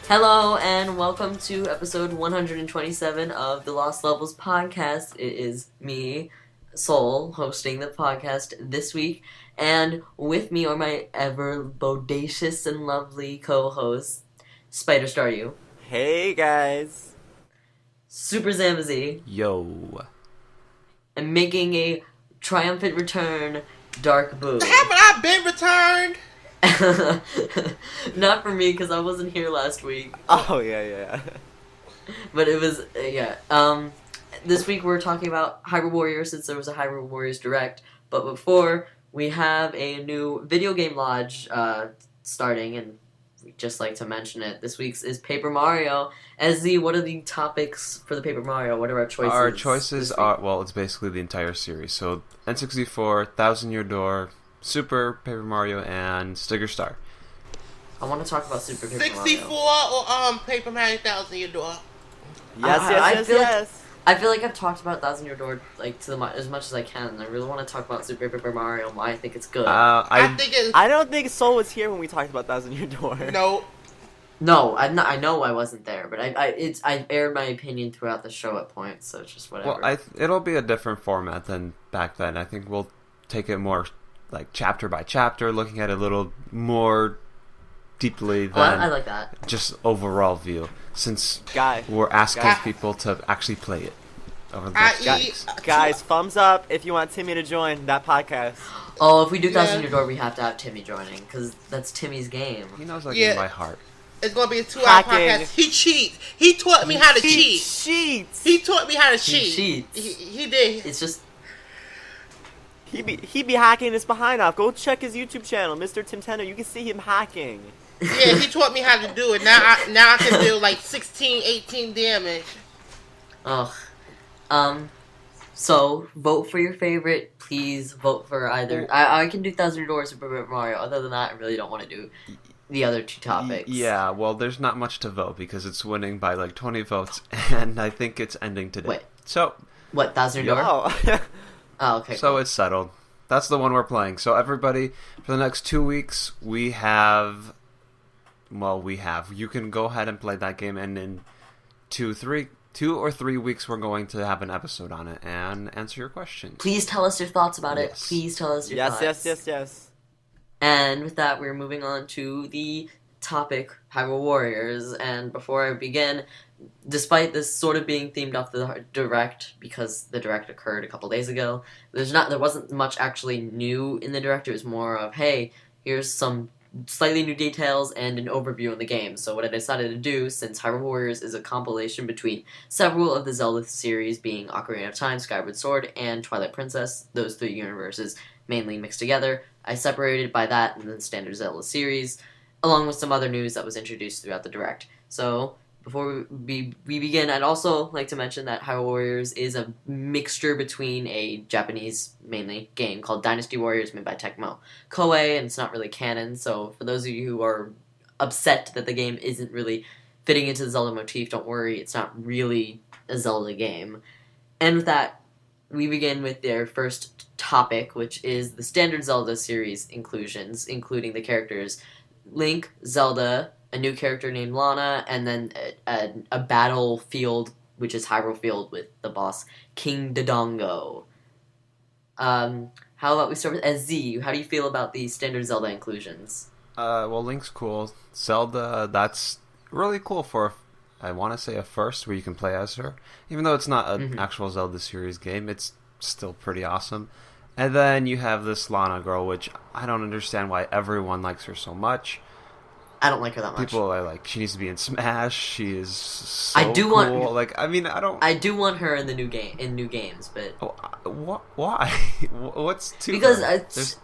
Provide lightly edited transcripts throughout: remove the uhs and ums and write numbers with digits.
Hello and welcome to episode 127 of the Lost Levels podcast. It is me, Soul, hosting the podcast this week, and with me are my ever bodacious and lovely co-hosts, SpiderStaryu. Hey guys. SuperZambezi. Yo. And making a triumphant return, Dark Boo. Haven't I been returned? Not for me, because I wasn't here last week. Oh, yeah. But it was, this week we're talking about Hyrule Warriors, since there was a Hyrule Warriors Direct. But before, we have a new video game lodge starting, and we'd just like to mention it. This week's is Paper Mario. SZ, what are the topics for the Paper Mario? What are our choices? Our choices are, well, it's basically the entire series. So, N64, Thousand Year Door, Super Paper Mario, and Sticker Star. I want to talk about Super Paper 64 Mario. or Paper Mario Thousand Year Door? Yes. I feel like I've talked about Thousand Year Door as much as I can, and I really want to talk about Super Paper Mario and why I think it's good. I don't think Soul was here when we talked about Thousand Year Door. No, I know I wasn't there, but I aired my opinion throughout the show at points, so it's just whatever. Well, it'll be a different format than back then. I think we'll take it more like chapter by chapter, looking at it a little more deeply than I like that. just overall view, since we're asking people to actually play it over the next weeks. Guys, thumbs up if you want Timmy to join that podcast. Oh, if we do Thousand Year Door, we have to have Timmy joining, because that's Timmy's game. He knows that game by heart. it's gonna be a 2-hour podcast. He cheats. He taught me how to cheat. He taught me how to cheat. Cheats. He did. It's just... He be hacking his behind off. Go check his YouTube channel, Mr. Tim Tender. You can see him hacking. Yeah, he taught me how to do it. Now I can do like 16, 18 damage. So, vote for your favorite. Please vote for either... I can do Thousand Year Door or Super Paper Mario. Other than that, I really don't want to do the other two topics. Yeah, well, there's not much to vote because it's winning by like 20 votes, and I think it's ending today. Wait. So... What, Thousand Year Door? Oh, okay. So it's settled. That's the one we're playing. So everybody, for the next 2 weeks, we have... You can go ahead and play that game, and in 2 or 3 weeks, we're going to have an episode on it and answer your questions. Please tell us your thoughts about it. Yes. Please tell us your thoughts. Yes. And with that, we're moving on to the topic, Hyrule Warriors. And before I begin, despite this sort of being themed off the Direct, because the Direct occurred a couple days ago, there wasn't much actually new in the Direct. It was more of, hey, here's some slightly new details and an overview of the game. So what I decided to do, since Hyrule Warriors is a compilation between several of the Zelda series, being Ocarina of Time, Skyward Sword, and Twilight Princess, those three universes mainly mixed together, I separated by that and the standard Zelda series, along with some other news that was introduced throughout the Direct. So before we begin, I'd also like to mention that Hyrule Warriors is a mixture between a Japanese, mainly, game called Dynasty-Warriors made by Tecmo Koei, and it's not really canon, so for those of you who are upset that the game isn't really fitting into the Zelda motif, don't worry, it's not really a Zelda game. And with that, we begin with their first topic, which is the standard Zelda series inclusions, including the characters Link, Zelda, a new character named Lana, and then a battlefield, which is Hyrule Field, with the boss King Dodongo. How about we start with SZ? How do you feel about the standard Zelda inclusions? Well, Link's cool. Zelda, that's really cool for, I want to say, a first where you can play as her. Even though it's not an actual Zelda series game, it's still pretty awesome. And then you have this Lana girl, which I don't understand why everyone likes her so much. I don't like her that much. People are like, she needs to be in Smash. She is so I do cool. I do want her in the new game, in new games, but why? What's too? Because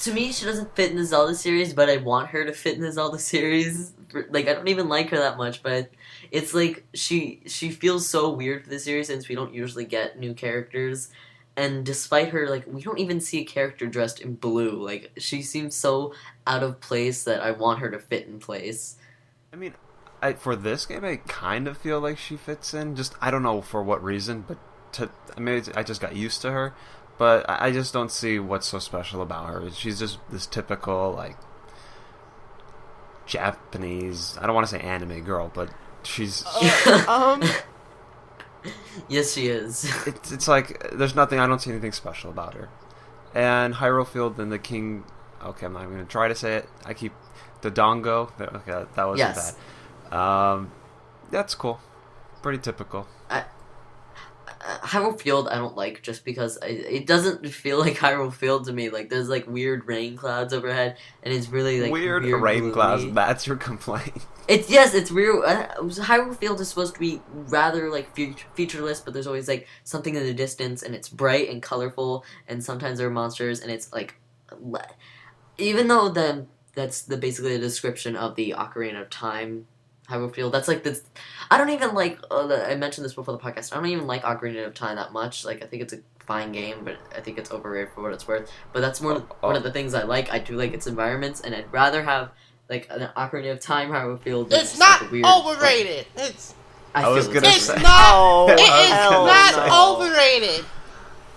to me, she doesn't fit in the Zelda series, but I want her to fit in the Zelda series. Like, I don't even like her that much, but it's like she feels so weird for the series since we don't usually get new characters. And despite her, like, we don't even see a character dressed in blue. Like, she seems so out of place that I want her to fit in place. I mean, for this game, I kind of feel like she fits in. Just, I don't know for what reason, but maybe I just got used to her. But I just don't see what's so special about her. She's just this typical, like, Japanese. I don't want to say anime girl, but she's. Yes, she is. It's like there's nothing. I don't see anything special about her. And Hyrule Field and the King. Okay, I'm not even gonna try to say it. I keep the Dongo. Okay, that wasn't bad. That's cool. Pretty typical. Hyrule Field I don't like just because it doesn't feel like Hyrule Field to me. Like there's like weird rain clouds overhead, and it's really like weird rain gloomy. Clouds. That's your complaint. It's weird. Hyrule Field is supposed to be rather like featureless, but there's always like something in the distance, and it's bright and colorful, and sometimes there are monsters, and it's like, even though that's basically the description of the Ocarina of Time. Hyrule Field. That's like this. I don't even like. I mentioned this before the podcast. I don't even like Ocarina of Time that much. Like I think it's a fine game, but I think it's overrated for what it's worth. But that's one of the things I like. I do like its environments, and I'd rather have like an Ocarina of Time Hyrule Field. It's not like, overrated. I was gonna say. It is not overrated.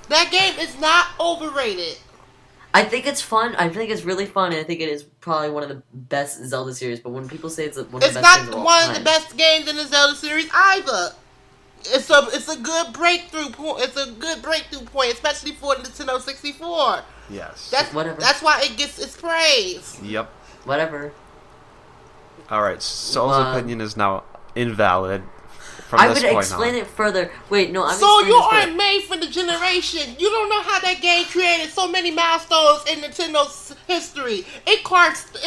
That game is not overrated. I think it's fun. I think it's really fun, and I think it is probably one of the best Zelda series. But when people say it's one of the best games of all time, it's not one of the best games in the Zelda series either. It's a good breakthrough point. It's a good breakthrough point, especially for the Nintendo 64. Yes. That's why it gets its praise. Yep. Whatever. All right. Soul's opinion is now invalid. I would explain it further. Wait, no, So you aren't made for the generation. You don't know how that game created so many milestones in Nintendo's history. It carved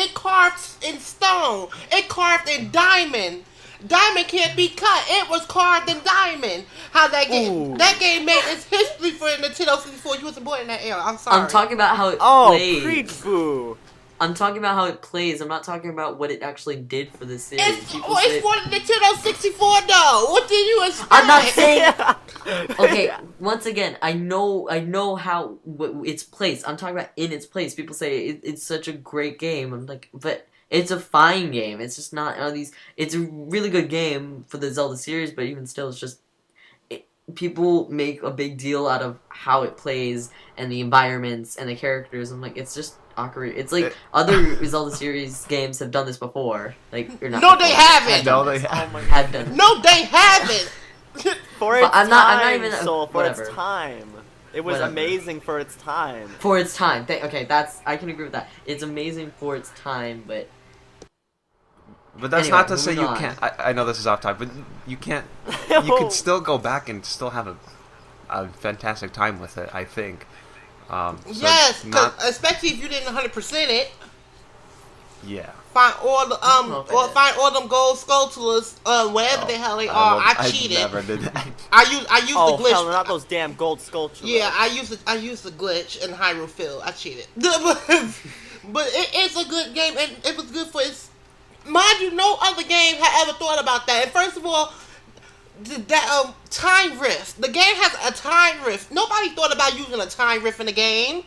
in stone. It carved in diamond. Diamond can't be cut. It was carved in diamond. How that game made its history for Nintendo 64. You wasn't born in that era. I'm sorry. I'm talking about how it plays. Preach boo. I'm talking about how it plays. I'm not talking about what it actually did for the series. It's for the Nintendo 64 though. What did you expect? I'm not saying. Okay, once again, I know how its place. I'm talking about in its place. People say it's such a great game. I'm like, but it's a fine game. It's just not It's a really good game for the Zelda series, but even still, it's just people make a big deal out of how it plays and the environments and the characters. I'm like, it's just. It's like other Zelda series games have done this before. Like, you're not. No, they haven't. No, they haven't. Have done. No, they haven't. For its I'm not even. Soul, for whatever. its time, it was amazing for its time. For its time, okay, I can agree with that. It's amazing for its time, but. But that's not to say you can't. I know this is off topic, but you can't. You can still go back and still have a fantastic time with it. I think. Yes, especially if you didn't 100% it. Yeah. Find all the find all them gold sculptures, wherever the hell they are. I cheated. I never did that. I used the glitch. Hell, not those damn gold sculptures. Yeah, I used the glitch in Hyrule Field. I cheated. But it's a good game, and it was good for its. Mind you, no other game had ever thought about that. And first of all, that time rift. The game has a time rift. Nobody thought about using a time rift in the game.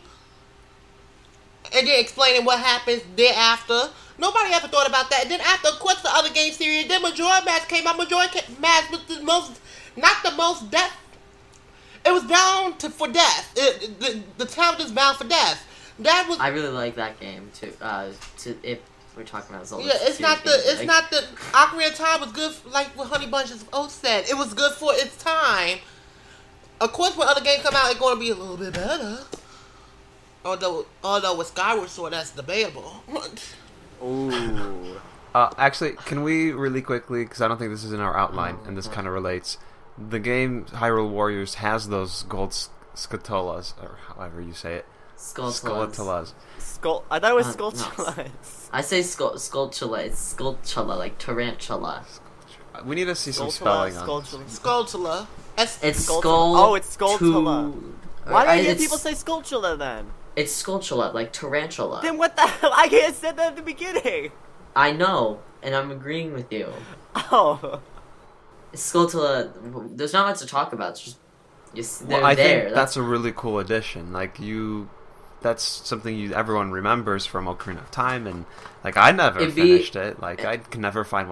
And then explaining what happens thereafter. Nobody ever thought about that. And then after, of course, the other game series, then Majora Mask came out. Majora Mask was the most, not the most death. It was bound for death. The town was bound for death. That was. I really like that game too. If we're talking about Zelda. Yeah, it's not the Ocarina of Time was good, like what Honey Bunches of Oath said. It was good for its time. Of course, when other games come out, it's going to be a little bit better. Although with Skyward Sword, that's debatable. Ooh. Actually, can we really quickly, because I don't think this is in our outline, and this kind of relates. The game Hyrule Warriors has those gold scatolas, or however you say it. Skultulas. I thought it was Skulltulas. No. I say Skulltula. It's Skulltula, like tarantula. We need to see some spelling on this. Skulltula. It's Skull. Oh, it's Skulltula. Why do you hear people say Skulltula then? It's Skulltula, like tarantula. Then what the hell? I could have said that at the beginning. I know, and I'm agreeing with you. Oh. Skulltula, there's not much to talk about. It's just, I think that's a really cool addition. Like, that's something everyone remembers from Ocarina of Time, and like I never finished it. Like I can never find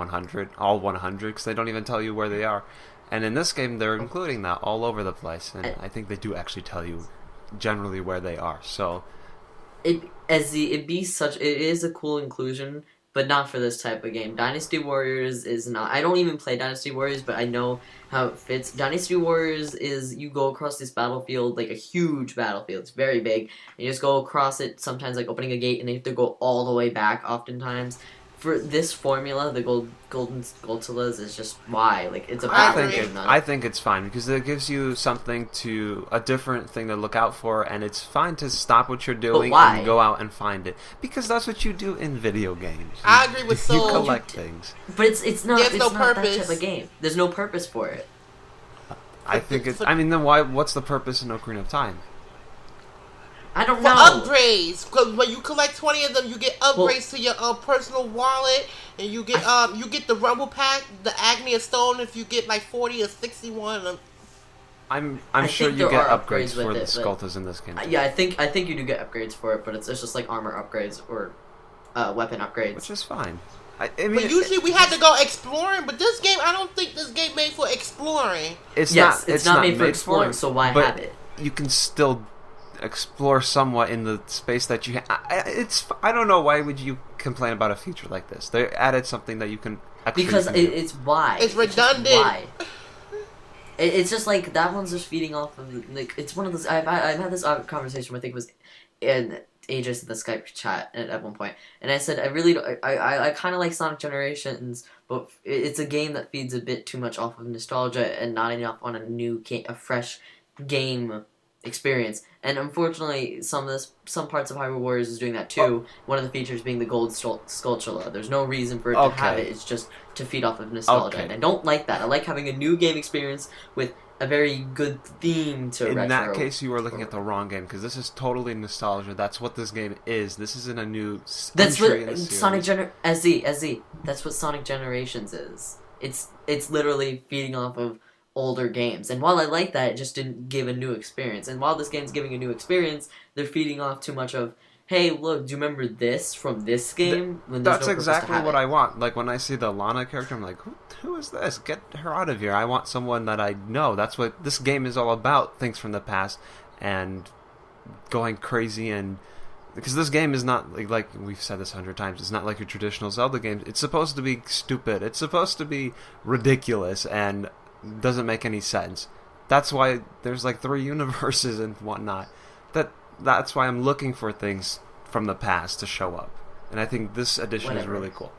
all 100, because they don't even tell you where they are. And in this game, they're including that all over the place, and I think they do actually tell you generally where they are. So it is a cool inclusion, but not for this type of game. Dynasty Warriors is not. I don't even play Dynasty Warriors, but I know how it fits. Dynasty Warriors is you go across this battlefield, like a huge battlefield. It's very big. You just go across it, sometimes like opening a gate, and they have to go all the way back oftentimes. For this formula, the golden Skulltulas is just why. Like, it's a battle game. I think it's fine because it gives you a different thing to look out for, and it's fine to stop what you're doing and go out and find it. Because that's what you do in video games. I agree with Soul. You collect things. But it's not. There's no not purpose. that type of game. There's no purpose for it. I think it's. I mean, then what's the purpose in Ocarina of Time? I don't For know. upgrades, because when you collect 20 of them, you get upgrades to your personal wallet, and you get the Rumble Pack, the Agnia Stone. If you get like 40 or 61 of them. I'm sure you get upgrades for the Skulltulas in this game. Yeah, I think you do get upgrades for it, but it's just like armor upgrades or weapon upgrades, which is fine. I mean, but usually we had to go exploring, but this game, I don't think this game made for exploring. It's not made for exploring, so why have it? You can still explore somewhat in the space that you I don't know, why would you complain about a feature like this? They added something that you can actually because it's why it's redundant. Why? It's just like that one's just feeding off of like it's one of those. I've had this conversation. I think it was in Aegis in the Skype chat at one point, and I said I kind of like Sonic Generations, but it's a game that feeds a bit too much off of nostalgia and not enough on a fresh game experience. And unfortunately, some parts of Hyrule Warriors is doing that too. One of the features being the gold Skulltula. There's no reason for it to have it. It's just to feed off of nostalgia, and I don't like that. I like having a new game experience with a very good theme to retro. In that case, you are looking at the wrong game, because this is totally nostalgia. That's what this game is. This isn't a new entry in a series. Sonic SZ. That's what Sonic Generations is. It's literally feeding off of older games. And while I like that, it just didn't give a new experience. And while this game's giving a new experience, they're feeding off too much of, hey, look, do you remember this from this game? That's exactly what I want. Like, when I see the Lana character, I'm like, who is this? Get her out of here. I want someone that I know. That's what this game is all about, things from the past, and going crazy. And because this game is not, like we've said this 100 times, it's not like your traditional Zelda games. It's supposed to be stupid. It's supposed to be ridiculous, and doesn't make any sense. That's why there's like 3 universes and whatnot. That's why I'm looking for things from the past to show up, and I think this edition is really cool.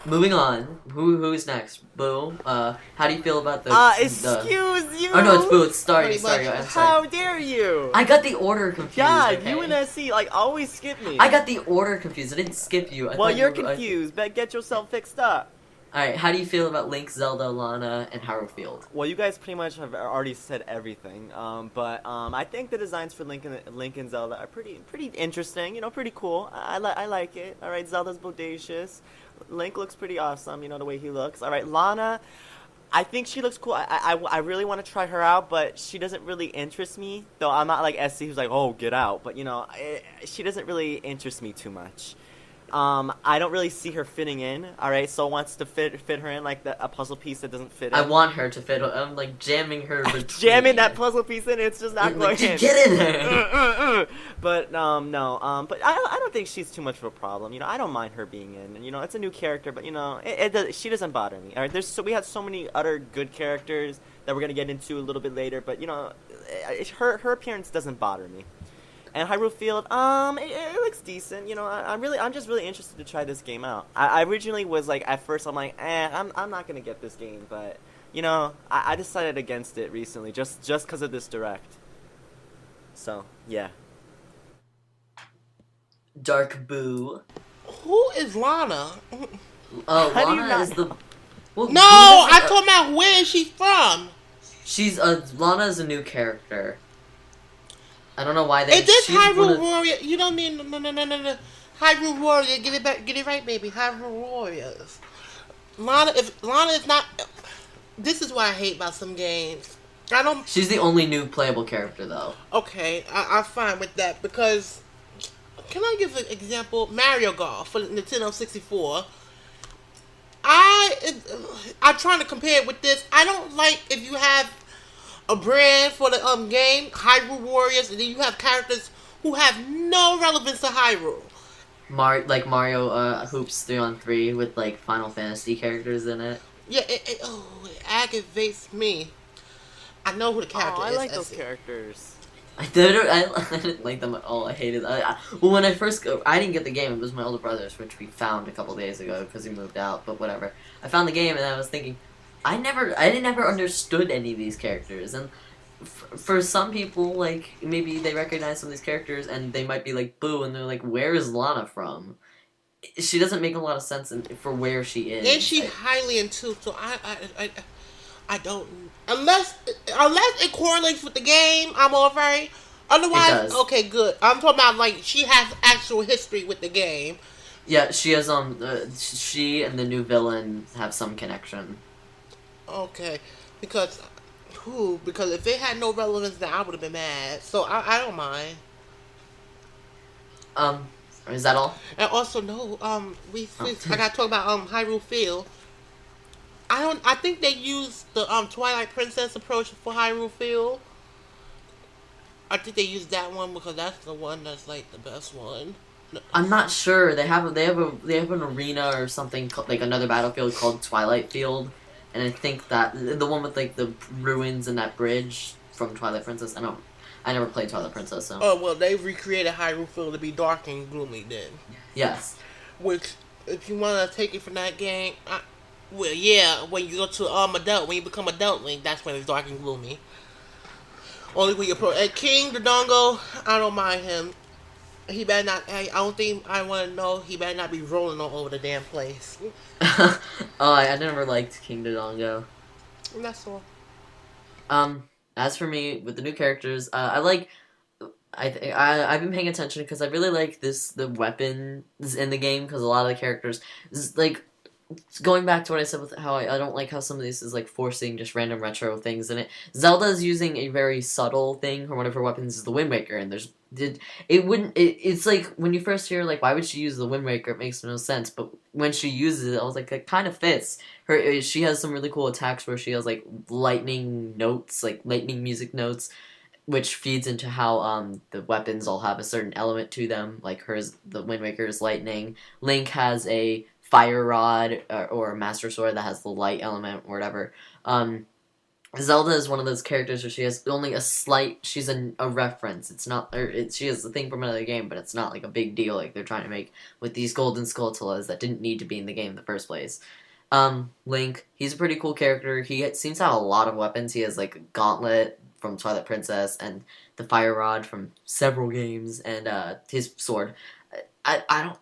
Moving on, who's next? Boo. How do you feel about the? Excuse you. Oh no, it's Boo. It's Staryu. I'm sorry. How dare you? I got the order confused. God, okay? you and SC always skip me. I got the order confused. I didn't skip you. Well, you're confused. But get yourself fixed up. Alright, how do you feel about Link, Zelda, Lana, and Hyrule Field? Well, you guys pretty much have already said everything, but I think the designs for Link and Zelda are pretty interesting, pretty cool. I like it. Alright, Zelda's bodacious. Link looks pretty awesome, the way he looks. Alright, Lana, I think she looks cool. I really want to try her out, but she doesn't really interest me, though I'm not like SC who's like, oh, get out, but, she doesn't really interest me too much. I don't really see her fitting in. All right, Soul wants to fit her in like a puzzle piece that doesn't fit in. I want her to fit. I'm like jamming her. Jamming that puzzle piece in. It's just not going in. Get in there. But no. But I don't think she's too much of a problem. I don't mind her being in. And, it's a new character, but she doesn't bother me. All right, we had so many other good characters that we're gonna get into a little bit later. But her appearance doesn't bother me. And Hyrule Field, it looks decent. I'm just really interested to try this game out. I originally was like, at first I'm like, I'm not gonna get this game, but I decided against it recently, just because of this direct. So yeah. Dark Boo. Who is Lana? Lana is the. Well, no, I told about where she's from. Lana is a new character. I don't know why they. Is this Hyrule Warrior? You don't mean no. Hyrule Warrior, get it right, baby. Hyrule Warriors. Lana is not. This is what I hate about some games. She's the only new playable character, though. Okay, I'm fine with that because. Can I give an example? Mario Golf for Nintendo 64. I'm trying to compare it with this. I don't like if you have a brand for the game, Hyrule Warriors, and then you have characters who have no relevance to Hyrule. Mario Hoops 3-on-3 with like Final Fantasy characters in it. Yeah, it aggravates me. I know who the character Oh, I is. like those characters. I didn't like them at all. I hated. Well, when I first I didn't get the game. It was my older brother's, which we found a couple days ago because he moved out. But whatever. I found the game and I was thinking, I never understood any of these characters. And for some people, like maybe they recognize some of these characters and they might be like, "Boo!" and they're like, "Where is Lana from?" She doesn't make a lot of sense for where she is. And she highly into, so I don't, unless it correlates with the game, I'm alright. Otherwise, okay, good. I'm talking about like she has actual history with the game. Yeah, she has she and the new villain have some connection. Okay, because if it had no relevance, then I would have been mad. So I don't mind. Is that all? And also, no, I gotta talk about Hyrule Field. I think they used the Twilight Princess approach for Hyrule Field. I think they used that one because that's the one that's like the best one. I'm not sure. They have an arena or something like another battlefield called Twilight Field, and I think that the one with like the ruins and that bridge from Twilight Princess. I never played Twilight Princess, so. Oh well, they recreated Hyrule Field to be dark and gloomy then. Yes. Which, if you want to take it from that game, well, yeah, when you go to when you become adult Link, that's when it's dark and gloomy. Only when you're King Dodongo, I don't mind him. He better not. I don't think I want to know. He better not be rolling all over the damn place. I never liked King Dodongo. And that's all. As for me, with the new characters, I've been paying attention because I really like the weapons in the game because a lot of the characters, like, going back to what I said with how I don't like how some of this is like forcing just random retro things in it. Zelda is using a very subtle thing. Her one of her weapons is the Wind Waker, and it's like when you first hear like why would she use the Wind Waker? It makes no sense, but when she uses it, I was like it kind of fits. She has some really cool attacks where she has like lightning notes, like lightning music notes, which feeds into how the weapons all have a certain element to them. Like the Wind Waker is lightning. Link has a fire rod or a master sword that has the light element or whatever. Zelda is one of those characters where she has only she's a reference. It's not, she has a thing from another game, but it's not like a big deal like they're trying to make with these golden skulltulas that didn't need to be in the game in the first place. Link, he's a pretty cool character. He seems to have a lot of weapons. He has like a gauntlet from Twilight Princess and the fire rod from several games and his sword. I don't.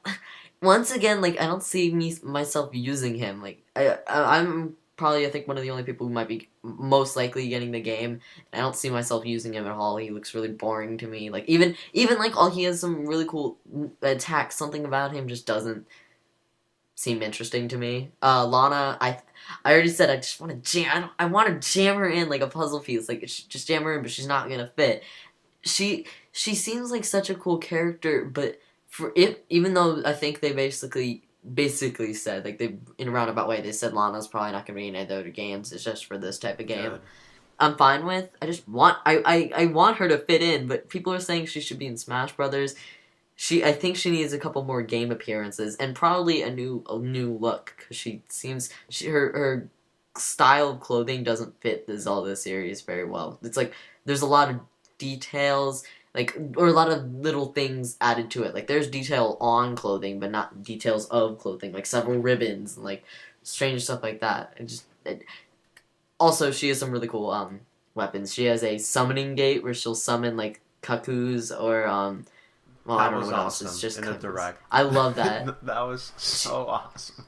Once again, like I don't see myself using him. Like I'm probably I think one of the only people who might be most likely getting the game. And I don't see myself using him at all. He looks really boring to me. Like even like he has some really cool attacks. Something about him just doesn't seem interesting to me. Lana, I already said I just want to jam. I want to jam her in like a puzzle piece. Like just jam her in, but she's not gonna fit. She seems like such a cool character, but. Even though I think they basically said, like, they in a roundabout way, they said Lana's probably not going to be in any other games, it's just for this type of game. Good. I'm fine with. I just want, I want her to fit in, but people are saying she should be in Smash Brothers. I think she needs a couple more game appearances, and probably a new look, because her style of clothing doesn't fit the Zelda series very well. It's like, there's a lot of details, or a lot of little things added to it. Like, there's detail on clothing, but not details of clothing. Like, several ribbons and, like, strange stuff like that. Also, she has some really cool, weapons. She has a summoning gate where she'll summon, like, cuckoos or, well, I don't know what else. It's just in a direct. I love that. That was so awesome.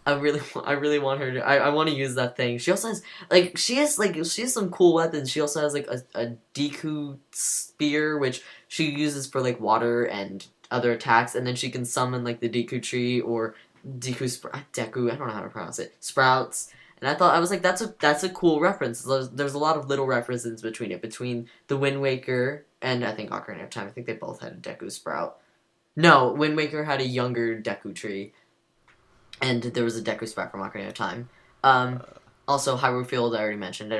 I really want her to. I want to use that thing. She also has she has some cool weapons. She also has like a Deku spear, which she uses for like water and other attacks, and then she can summon like the Deku tree or Deku. I don't know how to pronounce it. Sprouts. And I was like, that's a cool reference. There's a lot of little references between the Wind Waker and I think Ocarina of Time. I think they both had a Deku sprout. No, Wind Waker had a younger Deku tree. And there was a Deku sprout from Ocarina of Time. Also, Hyrule Field, I already mentioned.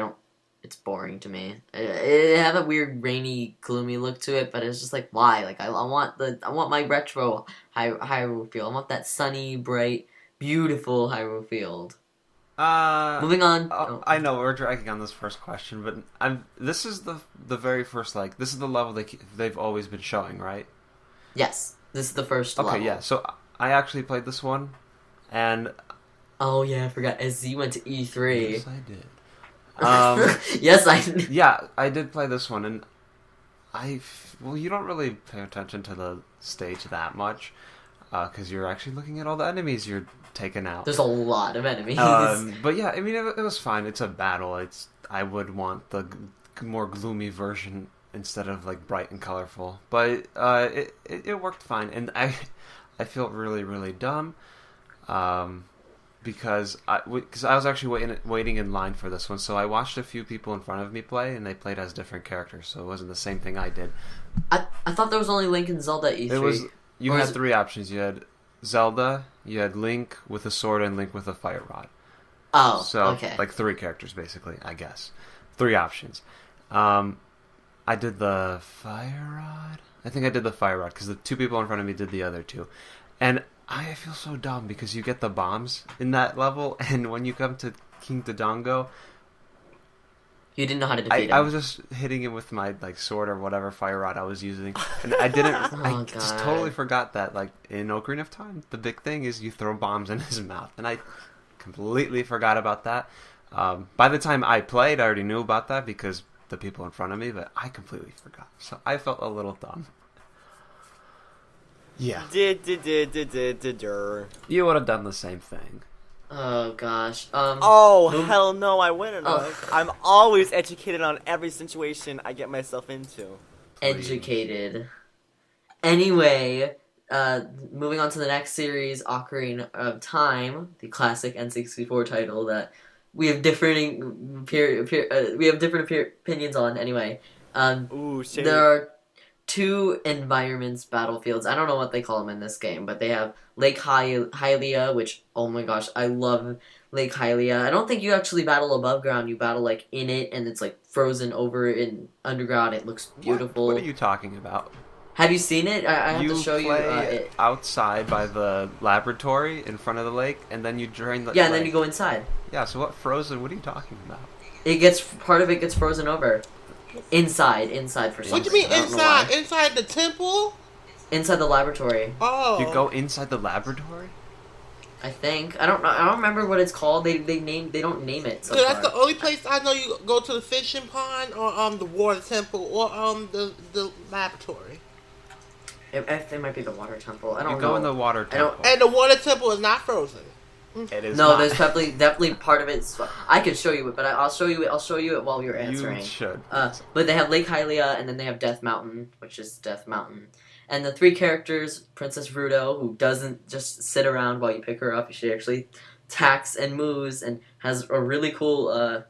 it's boring to me. It had a weird rainy, gloomy look to it, but it's just like, why? Like I want my retro Hyrule feel. I want that sunny, bright, beautiful Hyrule field. Moving on. I know we're dragging on this first question, but this is the very first, like, this is the level they've always been showing, right? Yes, this is the first level. Okay, yeah. So I actually played this one, and oh yeah, I forgot. As Z went to E3. yes, I did. Yes, I did. Yeah, I did play this one, and well, you don't really pay attention to the stage that much, because you're actually looking at all the enemies you're taking out. There's a lot of enemies. But yeah, I mean, it was fine. It's a battle. I would want the more gloomy version instead of like bright and colorful. But it worked fine, and I felt really, really dumb. Because I was actually waiting in line for this one, so I watched a few people in front of me play, and they played as different characters, so it wasn't the same thing I did. I thought there was only Link and Zelda at E3. You had three options. You had Zelda, you had Link with a sword, and Link with a fire rod. Oh, so, okay. Like three characters, basically, I guess. Three options. I did the fire rod? I think I did the fire rod, because the two people in front of me did the other two. And I feel so dumb because you get the bombs in that level, and when you come to King Dodongo, you didn't know how to defeat him. I was just hitting him with my like sword or whatever fire rod I was using, and I didn't. I just totally forgot that, like, in Ocarina of Time, the big thing is you throw bombs in his mouth, and I completely forgot about that. By the time I played, I already knew about that because the people in front of me, but I completely forgot. So I felt a little dumb. Yeah. You would have done the same thing. Oh gosh. Hell no, I wouldn't have. I'm always educated on every situation I get myself into. Educated. Anyway, moving on to the next series, Ocarina of Time, the classic N64 title that we have different opinions on. Anyway, Sheik. there are two environments, battlefields. I don't know what they call them in this game, but they have Lake Hylia, which, oh my gosh, I love Lake Hylia. I don't think you actually battle above ground. You battle, like, in it, and it's, like, frozen over in underground. It looks beautiful. What are you talking about? Have you seen it? I have to show you. It outside by the laboratory in front of the lake, and then you drain the. Yeah, and then you go inside. Yeah. So what frozen? What are you talking about? Part of it gets frozen over. Inside for some What do you mean reason. inside? Inside the temple? Inside the laboratory. Oh. You go inside the laboratory? I think. I don't know. I don't remember what it's called. They don't name it. So that's the only place I know you go to the fishing pond or the water temple or the laboratory. It might be the water temple. I don't know. You go in the water temple. And the water temple is not frozen. It is no, not. there's definitely part of it. I could show you it, but I'll show you it while you're answering. You should. But they have Lake Hylia, and then they have Death Mountain, which is Death Mountain. And the three characters, Princess Ruto, who doesn't just sit around while you pick her up. She actually attacks and moves and has a really cool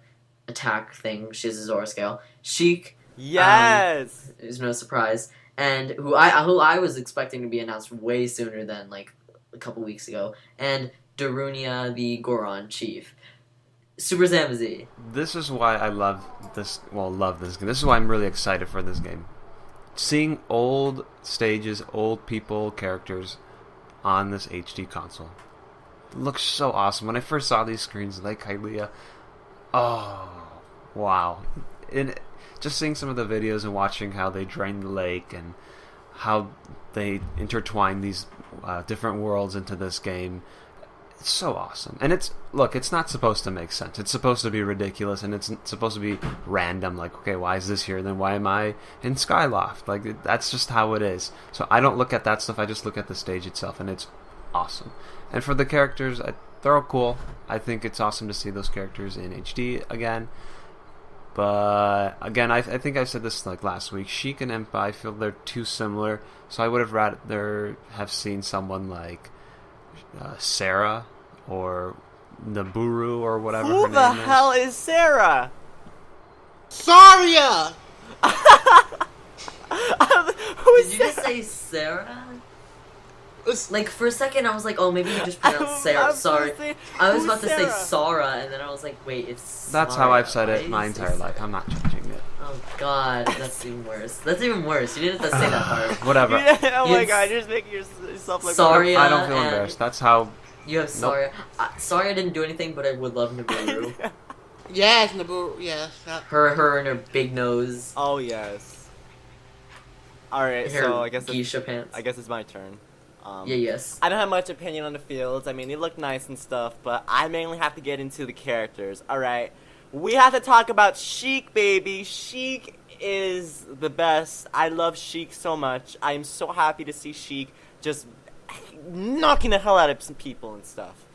attack thing. She has a Zora scale. Sheik. Yes. Is no surprise. And who I was expecting to be announced way sooner than, like, a couple weeks ago. And Darunia, the Goron chief. SuperZambezi. This is why I love this. Well, love this game. This is why I'm really excited for this game. Seeing old stages, old people, characters on this HD console. It looks so awesome. When I first saw these screens, like Hylia, oh, wow. And just seeing some of the videos and watching how they drain the lake and how they intertwine these different worlds into this game. It's so awesome. And it's not supposed to make sense. It's supposed to be ridiculous, and it's supposed to be random. Like, okay, why is this here? Then why am I in Skyloft? Like, that's just how it is. So I don't look at that stuff. I just look at the stage itself, and it's awesome. And for the characters, they're all cool. I think it's awesome to see those characters in HD again. But, again, I think I said this like last week. Sheik and Impa, I feel they're too similar. So I would have rather have seen someone like Sarah or Naburu or whatever her name is. Who the hell is Sarah? Saria! Who is Did you just say Sarah? Like, for a second, I was like, oh, maybe you just pronounced Sarah. Sorry. I was about to say Sara, and then I was like, wait, it's That's Sarah. how I've said Why it did my you say entire life. Sarah? I'm not changing it. Oh, God, that's even worse. That's even worse. You didn't have to say that part. Whatever. Oh my It's- god, you're just making yourself look. Sorry, I don't feel and- embarrassed. That's how. You have Saria. Sorry I didn't do anything, but I would love Nibiru. Yes, Naboo. Yes. her and her big nose. Oh yes. All right, Her so I guess geisha pants. it's my turn. Yes. I don't have much opinion on the fields. I mean, they look nice and stuff, but I mainly have to get into the characters. All right, we have to talk about Sheik, baby. Sheik is the best. I love Sheik so much. I am so happy to see Sheik just knocking the hell out of some people and stuff.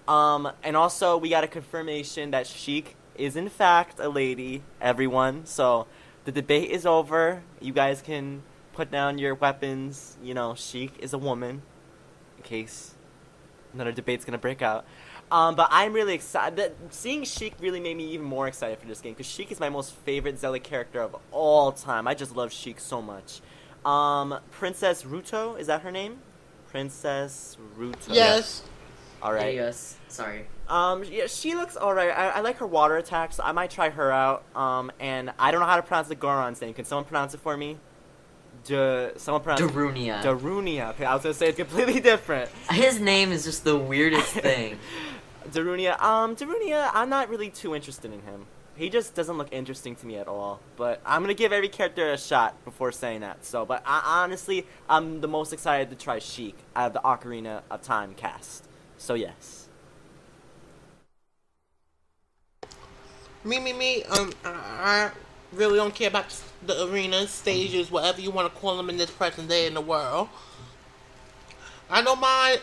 And also, we got a confirmation that Sheik is in fact a lady, everyone. So the debate is over. You guys can put down your weapons. You know, Sheik is a woman, in case another debate's gonna break out. But I'm really excited. Seeing Sheik really made me even more excited for this game, because Sheik is my most favorite Zelda character of all time. I just love Sheik so much. Princess Ruto, is that her name? Princess Ruto. Yes. All right. Yes. Sorry. Yeah, she looks alright. I like her water attack, so I might try her out. And I don't know how to pronounce the Goron's name. Can someone pronounce it for me? Someone pronounce Darunia. Darunia. Okay, I was gonna say it's completely different. His name is just the weirdest thing. Darunia. Darunia, I'm not really too interested in him. He just doesn't look interesting to me at all. But I'm gonna give every character a shot before saying that. So, but honestly, I'm the most excited to try Sheik out of the Ocarina of Time cast. So yes. Me. I really don't care about the arenas, stages, whatever you want to call them in this present day in the world. I don't mind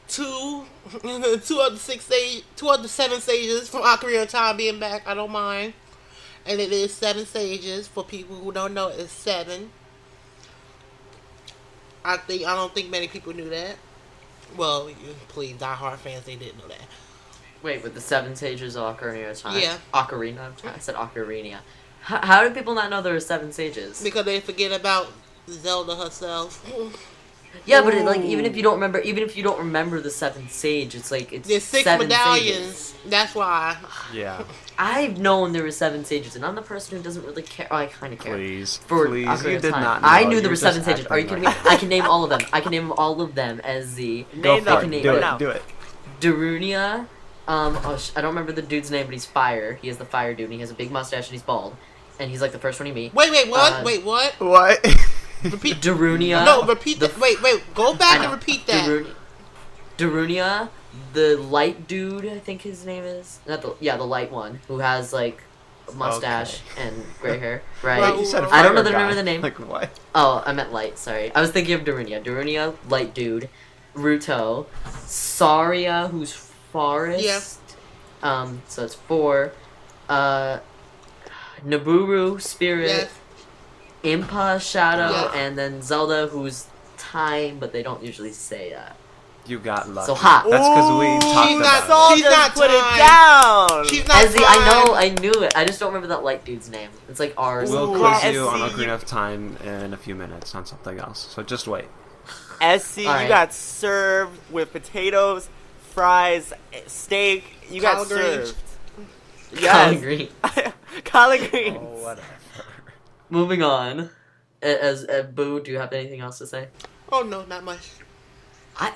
two of the 7 stages from Ocarina of Time being back. I don't mind, and it is 7 stages. For people who don't know, it's 7. I don't think many people knew that. Well, please, diehard fans, they didn't know that. Wait, with the 7 stages of Ocarina of Time? Yeah. Ocarina of Time? I said Ocarina. How do people not know there were 7 stages? Because they forget about Zelda herself. Yeah, but even if you don't remember the 7th stage, it's like it's There's 6 7 medallions. stages. That's why. Yeah. I've known there were 7 stages, and I'm the person who doesn't really care. Oh, I kind of care. Please. For Please. Ocarina You of did Time. not know. I knew there You're were 7 just stages. Are you acting kidding me? like- I can name all of them. I can name all of them as the Go Name for them. it. name Do it it. now. Do it. Darunia. I don't remember the dude's name, but he's fire. He is the fire dude, and he has a big mustache, and he's bald. And he's like the first one you meet. Wait, what? Uh, Wait, what? What? Repeat. Darunia. No, repeat the that. Wait. Go back I and know. repeat that. Darunia, the light dude, I think his name is. The light one, who has like a mustache and gray hair, right? Well, You said I don't know fire the name guy. of the name. Like what? Oh, I meant light, sorry. I was thinking of Darunia. Darunia, light dude. Ruto. Saria, who's forest. Yeah. So it's 4. Naburu, spirit. Yes. Impa, shadow, Yeah. and then Zelda, who's time, but they don't usually say that. You got lucky. So hot. That's because we Ooh, talked she's about not it. She's Just not put time. it down. She's not. Ezzy, I knew it. I just don't remember that light dude's name. It's like ours. We'll Ooh, quiz SC, you on you- Ocarina of Time in a few minutes on something else. So just wait. SC, Alright. you got served with potatoes, fries, steak. You got Collard greens. served. Collard green. Collard greens. Oh, whatever. Moving on. As Boo, do you have anything else to say? Oh no, not much. I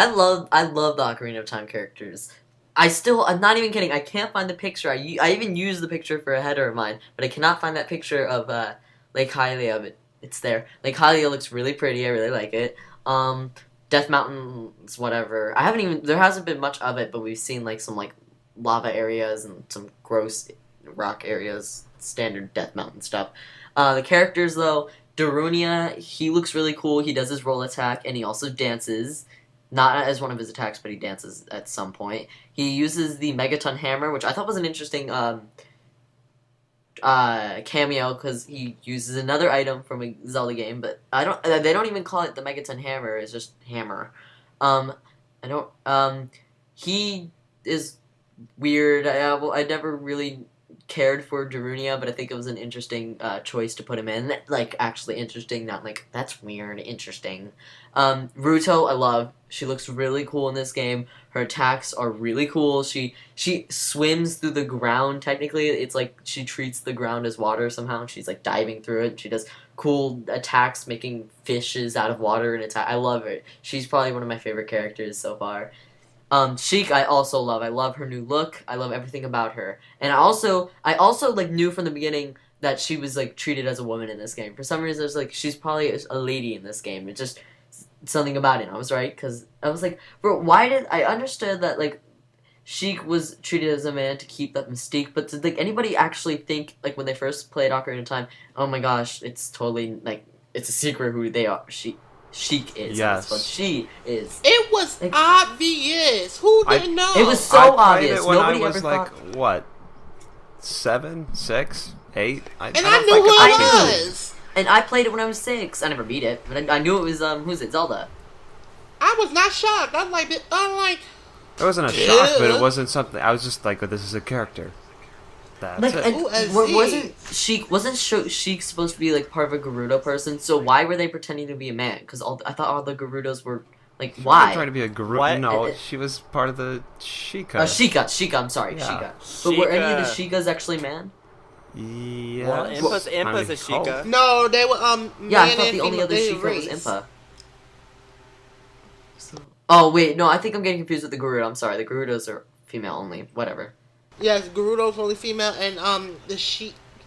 love the Ocarina of Time characters. I'm not even kidding. I can't find the picture. I even used the picture for a header of mine, but I cannot find that picture of Lake Hylia. But it's there. Lake Hylia looks really pretty. I really like it. Death Mountain's whatever. There hasn't been much of it, but we've seen like some like lava areas and some gross rock areas, standard Death Mountain stuff. The characters though, Darunia, he looks really cool. He does his roll attack and he also dances. Not as one of his attacks, but he dances at some point. He uses the Megaton Hammer, which I thought was an interesting cameo because he uses another item from a Zelda game, but they don't even call it the Megaton Hammer. It's just hammer. He is weird. I never really cared for Darunia, but I think it was an interesting choice to put him in. Like, actually interesting, not like, that's weird, interesting. Ruto, I love. She looks really cool in this game. Her attacks are really cool. She swims through the ground, technically. It's like she treats the ground as water somehow. She's, like, diving through it. She does cool attacks, making fishes out of water and attack. I love her. She's probably one of my favorite characters so far. Sheik, I also love. I love her new look. I love everything about her. And I also like knew from the beginning that she was like treated as a woman in this game. For some reason, I was like, she's probably a lady in this game. It's just something about it. I was right because I was like, bro, why did I understood that like Sheik was treated as a man to keep that mystique, but did like anybody actually think like when they first played Ocarina of Time, oh my gosh, it's totally like it's a secret who they are. Sheik is. Yes. But she is. It was like, obvious. Who didn't know? It was so I played obvious. It when Nobody I was ever like, thought. what? 7, 6, 8? And I knew who it was. And I played it when I was 6. I never beat it, but I knew it was who's it? Zelda. I was not shocked. I'm like, it wasn't a shock, but it wasn't something. I was just like, oh, this is a character. That's like, it. Wasn't Sheik supposed to be like part of a Gerudo person? So why were they pretending to be a man? Because I thought all the Gerudos were like, She why? wasn't trying to be a Gerudo. What? No, she was part of the Sheikah. Sheikah. I'm sorry, Yeah. Sheikah. But were any of the Sheikas actually man? Yeah. Well, Impa's a Sheikah. No, they were Yeah, I man thought and the only female, other they Sheikah race. was Impa. Oh wait, no, I think I'm getting confused with the Gerudo. I'm sorry, the Gerudos are female only. Whatever. Yes, Gerudo's only female, and the Sheikins,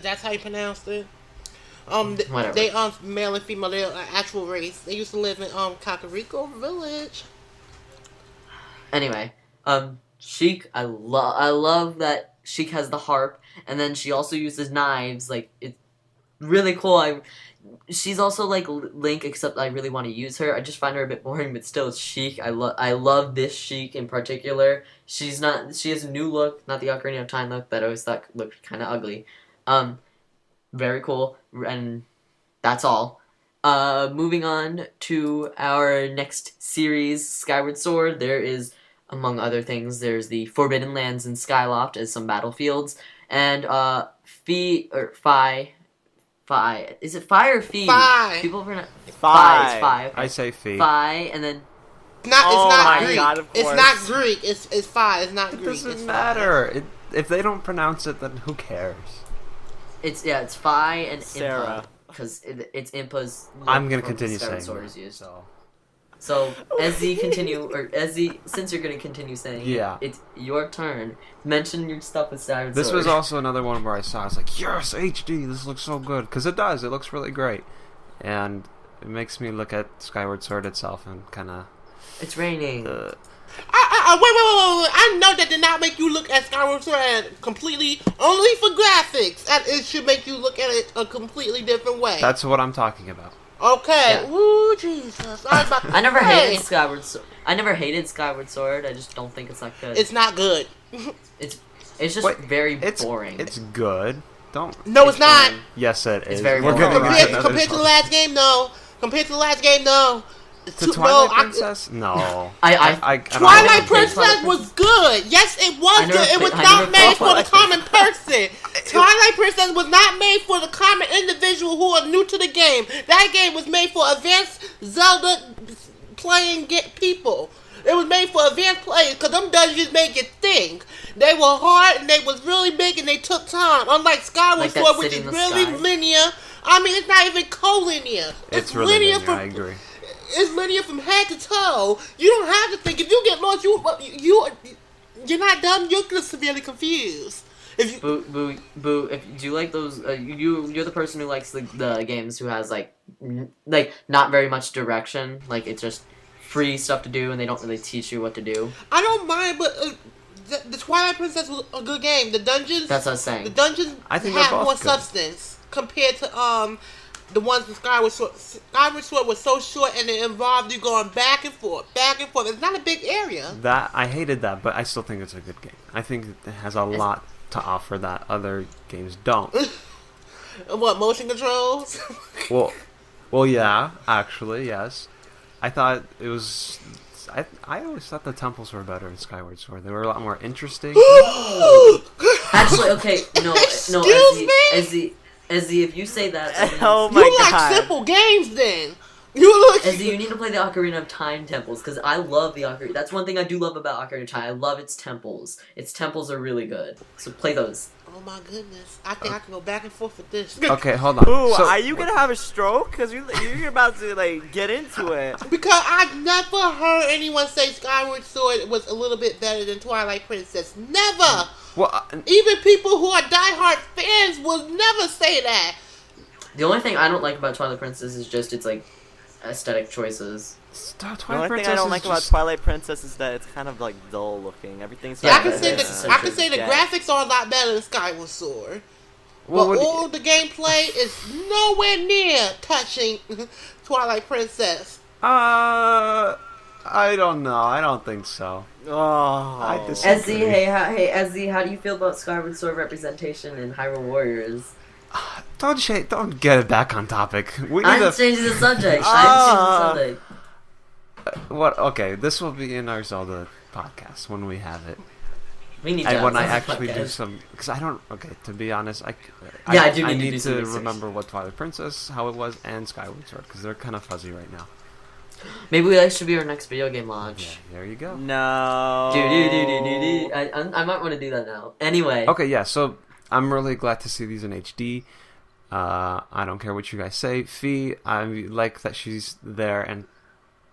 that's how you pronounce it. Whatever. They male and female. They're an actual race. They used to live in Kakariko Village. Anyway, Sheik, I love that Sheik has the harp, and then she also uses knives. Like, it's really cool. She's also like Link, except I really want to use her. I just find her a bit boring, but still, it's Sheik. I love this Sheik in particular. She has a new look, not the Ocarina of Time look that I always thought looked kind of ugly. Very cool, and that's all. Moving on to our next series, Skyward Sword. There is, among other things, there's the Forbidden Lands in Skyloft as some battlefields, and Fi. Is it Fi or Fi? Fi. People pronounce Fi. It's Fi. Okay. I say Fi. Fi, and then It's not my Greek. God, of It's course. not Greek. It's Fi. It's not It Greek. doesn't It's matter. If they don't pronounce it, then who cares? it's Fi and Sarah. Impa because it's Impa's. I'm gonna from continue Skyward saying Sword that, is used. so. So since you're gonna continue saying Yeah. it's your turn. Mention your stuff with Skyward This Sword. was also another one where I saw. I was like, "Yes, HD. This looks so good." Because it does. It looks really great, and it makes me look at Skyward Sword itself and kind of. It's raining. wait. I know that did not make you look at Skyward Sword completely only for graphics. And it should make you look at it a completely different way. That's what I'm talking about. Okay. Yeah. Ooh, Jesus. I never hated Skyward Sword. I never hated Skyward Sword. I just don't think it's that good. It's not good. It's just Wait, very It's boring. It's good. Don't. No, it's not. boring. Yes, it is. very We're boring. gonna get another Compared to the topic. last game, no. Compared to the last game, no. To Twilight Princess? No. I don't Twilight know. Princess was good. Yes, it was I never good. It was played- I not never made played for the Twilight common person. Twilight Princess was not made for the common individual who are new to the game. That game was made for advanced Zelda playing people. It was made for advanced players because them dungeons make you think. They were hard and they was really big and they took time. Unlike Skyward Like that Sword, which City is in the really Sky. linear. I mean, it's not even co-linear. It's really linear linear, I agree. It's linear from head to toe. You don't have to think. If you get lost, you're not dumb. You're just severely confused. If you Boo. Do you like those? You're the person who likes the games who has like not very much direction. Like it's just free stuff to do, and they don't really teach you what to do. I don't mind, but the Twilight Princess was a good game. The dungeons. That's what I was saying. The dungeons I think they're have both more good. substance compared to the ones in Skyward Sword. Skyward Sword was so short and it involved you going back and forth, back and forth. It's not a big area. That I hated that, but I still think it's a good game. I think it has a lot to offer that other games don't. What, motion controls? well, yeah, actually, yes. I thought it was I always thought the temples were better in Skyward Sword. They were a lot more interesting. Actually, okay, no, Excuse Ezzy, if you say that, that means- Oh my You god. like simple games then. You look. Ezzy, you need to play the Ocarina of Time temples, because I love the Ocarina. That's one thing I do love about Ocarina of Time. I love its temples. Its temples are really good. So play those. Oh my goodness! I think I can go back and forth with this. Okay, hold on. Ooh, So- are you gonna have a stroke? Because you're about to, like, get into it. Because I've never heard anyone say Skyward Sword was a little bit better than Twilight Princess. Never. Well, Even people who are diehard fans will never say that. The only thing I don't like about Twilight Princess is just its, like, aesthetic choices. Twilight The only thing Princess I don't is like about just- Twilight Princess is that it's kind of, like, dull looking. Everything's Yeah, I can say that's the I can say the yeah. graphics are a lot better than Skyward Sword. Well, But what- all the gameplay is nowhere near touching Twilight Princess. I don't know. I don't think so. Oh. I disagree. Ezzy, Ezzy, how do you feel about Skyward Sword representation in Hyrule Warriors? Don't get it back on topic. We need I'm to. changing the subject. Ah. I'm changing the subject. What? Okay, this will be in our Zelda podcast when we have it. We need to And have when I Zelda actually do podcast. some, because I don't. Okay, to be honest, I do need to need do some to research. remember what Twilight Princess, how it was, and Skyward Sword, because they're kind of fuzzy right now. Maybe that should be our next video game Yeah, launch. there you go. No. I might want to do that now. Anyway. Okay, yeah. So I'm really glad to see these in HD. I don't care what you guys say. Fee, I like that she's there and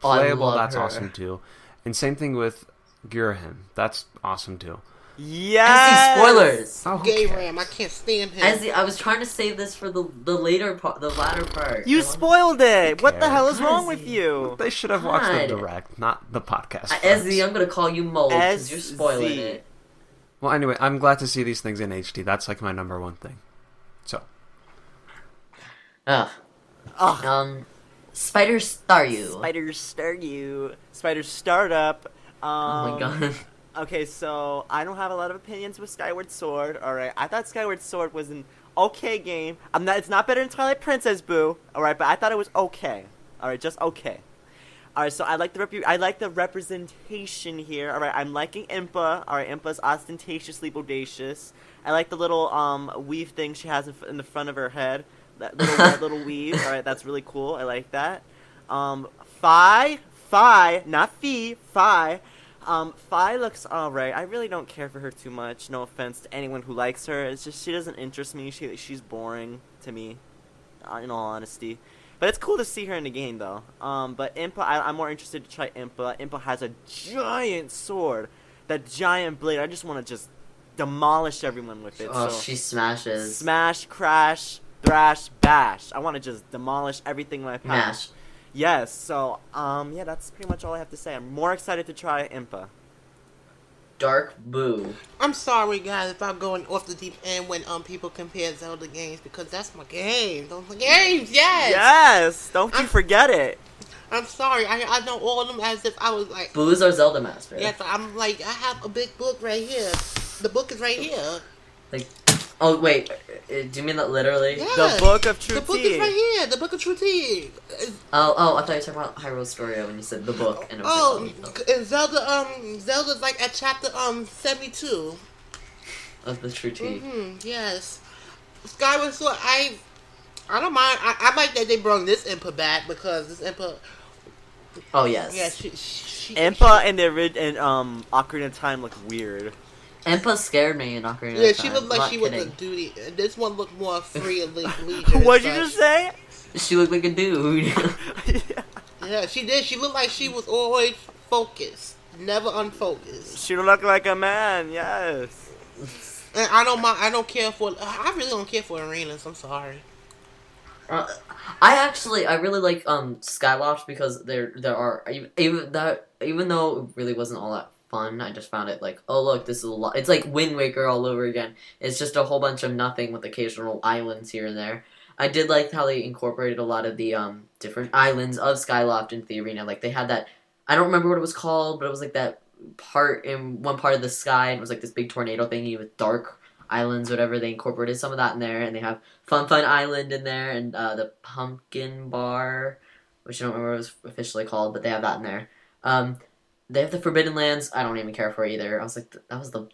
Oh, I playable. love That's her. awesome too. And same thing with Girahim. That's awesome too. Yes. Ezzy, spoilers. Oh, who Gay cares? Ram, I can't stand him. Ezzy, I was trying to save this for the later part, the latter part. You spoiled it. What the cares? hell is wrong with Ezzy. you? They should have watched the God. direct, not the podcast. Ezzy, I'm gonna call you mold because you're SZ. spoiling it. Well, anyway, I'm glad to see these things in HD. That's like my number one thing. So, Ugh. Ugh. SpiderStaryu. SpiderStaryu. Spider Startup. Oh my god. Okay, so I don't have a lot of opinions with Skyward Sword. All right, I thought Skyward Sword was an okay game. It's not better than Twilight Princess, boo. All right, but I thought it was okay. All right, just okay. All right, so I like the representation here. All right, I'm liking Impa. All right, Impa's ostentatiously bodacious. I like the little weave thing she has in the front of her head. That little that little weave. All right, that's really cool. I like that. Fi, not Fee. Fi looks alright. I really don't care for her too much. No offense to anyone who likes her. It's just she doesn't interest me. She's boring to me, in all honesty. But it's cool to see her in the game, though. But Impa, I'm more interested to try Impa. Impa has a giant sword, that giant blade. I just want to just demolish everyone with it. Oh, so she smashes. smash, crash, thrash, bash. I want to just demolish everything in my path. Mash. Yes, so, yeah, that's pretty much all I have to say. I'm more excited to try Impa. Dark Boo. I'm sorry, guys, if I'm going off the deep end when people compare Zelda games, because that's my game. Those are games, yes. Yes! Don't you forget it! I'm sorry. I know all of them as if I was like. Boo is our Zelda master. Yes, I'm like, I have a big book right here. The book is right here. Like, oh wait, do you mean that literally? Yeah. The Book of True The book Tea. is right here. The book of True Tea. Oh, I thought you were talking about Hyrule Story when you said the book. And I was like, oh, and Zelda's like at chapter 72. of the True Tea. Yes. Skyward Sword, I don't mind. I like that they brought this Impa back because this Impa. Oh yes. Yeah, she Impa and Ocarina of Time look weird. Impa scared me in Ocarina Yeah, of she Time. looked I'm like not she was kidding. a duty. This one looked more free and leisure. What'd you just say? She looked like a dude. Yeah, she did. She looked like she was always focused, never unfocused. She look like a man, yes. And I don't mind. I don't care for. I really don't care for arenas. I'm sorry. I really like Skyloft because there are even though it really wasn't all that fun, I just found it like, oh look, this is a lot. It's like Wind Waker all over again. It's just a whole bunch of nothing with occasional islands here and there. I did like how they incorporated a lot of the different islands of Skyloft into the arena. Like they had that, I don't remember what it was called, but it was like that part in one part of the sky. And it was like this big tornado thingy with dark islands, whatever. They incorporated some of that in there, and they have Fun Island in there, and the Pumpkin Bar, which I don't remember what it was officially called, but they have that in there. They have the Forbidden Lands. I don't even care for either. I was like,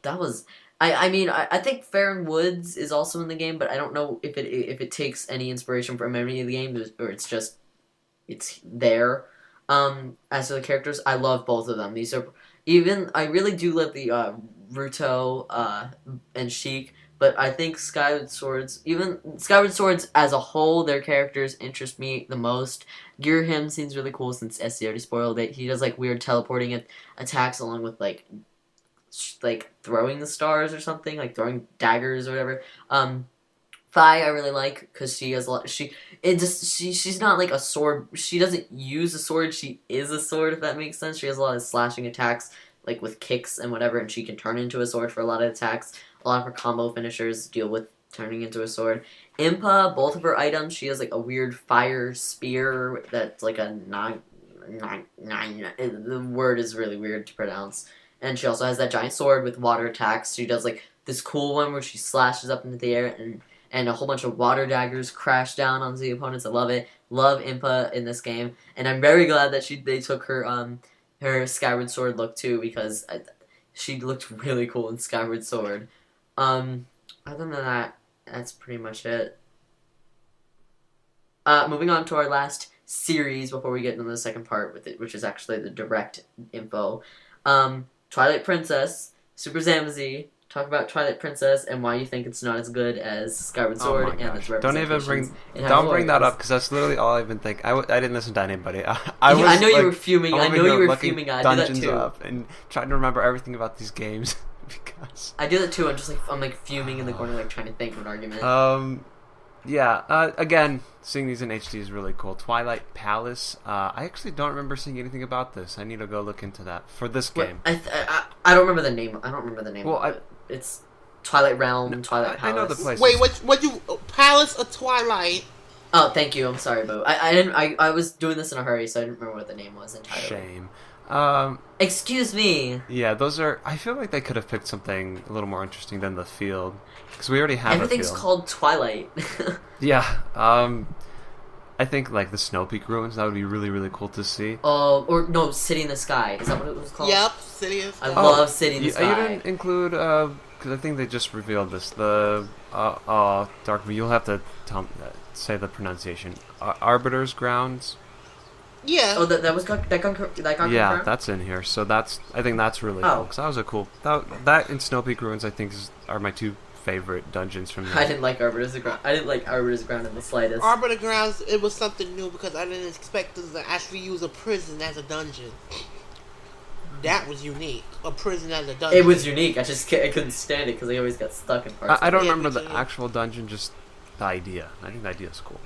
that was. I mean, I think Faron Woods is also in the game, but I don't know if it takes any inspiration from any of the games, or it's there. As for the characters, I love both of them. These are I really do love the Ruto and Sheik, but I think Skyward Swords as a whole, their characters interest me the most. Girahim seems really cool since SC already spoiled it. He does like weird teleporting attacks along with like throwing the stars or something, like throwing daggers or whatever. Fi I really like because she has a lot. She's not like a sword. She doesn't use a sword. She is a sword, if that makes sense. She has a lot of slashing attacks, like with kicks and whatever, and she can turn into a sword for a lot of attacks. A lot of her combo finishers deal with turning into a sword. Impa, both of her items, she has like a weird fire spear that's like a nine. The word is really weird to pronounce. And she also has that giant sword with water attacks. She does like this cool one where she slashes up into the air and a whole bunch of water daggers crash down on the opponents. I love it. Love Impa in this game, and I'm very glad that they took her Skyward Sword look too, because she looked really cool in Skyward Sword. Other than that, that's pretty much it. Moving on to our last series before we get into the second part with it, which is actually the direct info. Twilight Princess, SuperZambezi. Talk about Twilight Princess and why you think it's not as good as Skyward Sword and its representations. Don't bring that up, because that's literally all I've been thinking. I didn't listen to anybody. I know you were fuming. I know you were fuming. I do that too. Up and trying to remember everything about these games because I do that too. I'm like fuming in the corner, like trying to think of an argument. Yeah. Again, seeing these in HD is really cool. Twilight Palace. I actually don't remember seeing anything about this. I need to go look into that for this game. I don't remember the name. I don't remember the name. Well, it's Twilight Realm, Twilight Palace. I know the place. Wait, what you Palace or Twilight? Oh, thank you. I'm sorry, Bo. I didn't. I was doing this in a hurry, so I didn't remember what the name was entirely. Shame. Excuse me. Yeah, those are. I feel like they could have picked something a little more interesting than the field, because we already have everything's a field. Called Twilight. Yeah. I think like the Snow Peak ruins. That would be really, really cool to see. Oh, or no, City in the Sky. Is that what it was called? Yep, City in the Sky. I love City in the Sky. You didn't include because I think they just revealed this. The Dark. You'll have to say the pronunciation. Arbiter's Grounds. Yeah. Oh, that was that yeah, confirmed? that's in here. So I think that's really cool. Because that was a cool. That and Snow Peak Ruins I think are my two favorite dungeons from there. I didn't like Arbiter's Ground. I didn't like Arbiter's Ground in the slightest. Arbiter's Grounds, it was something new because I didn't expect them to actually use a prison as a dungeon. That was unique. A prison as a dungeon. It was unique. I couldn't stand it because I always got stuck in parts. I don't remember the actual dungeon, just the idea. I think the idea is cool.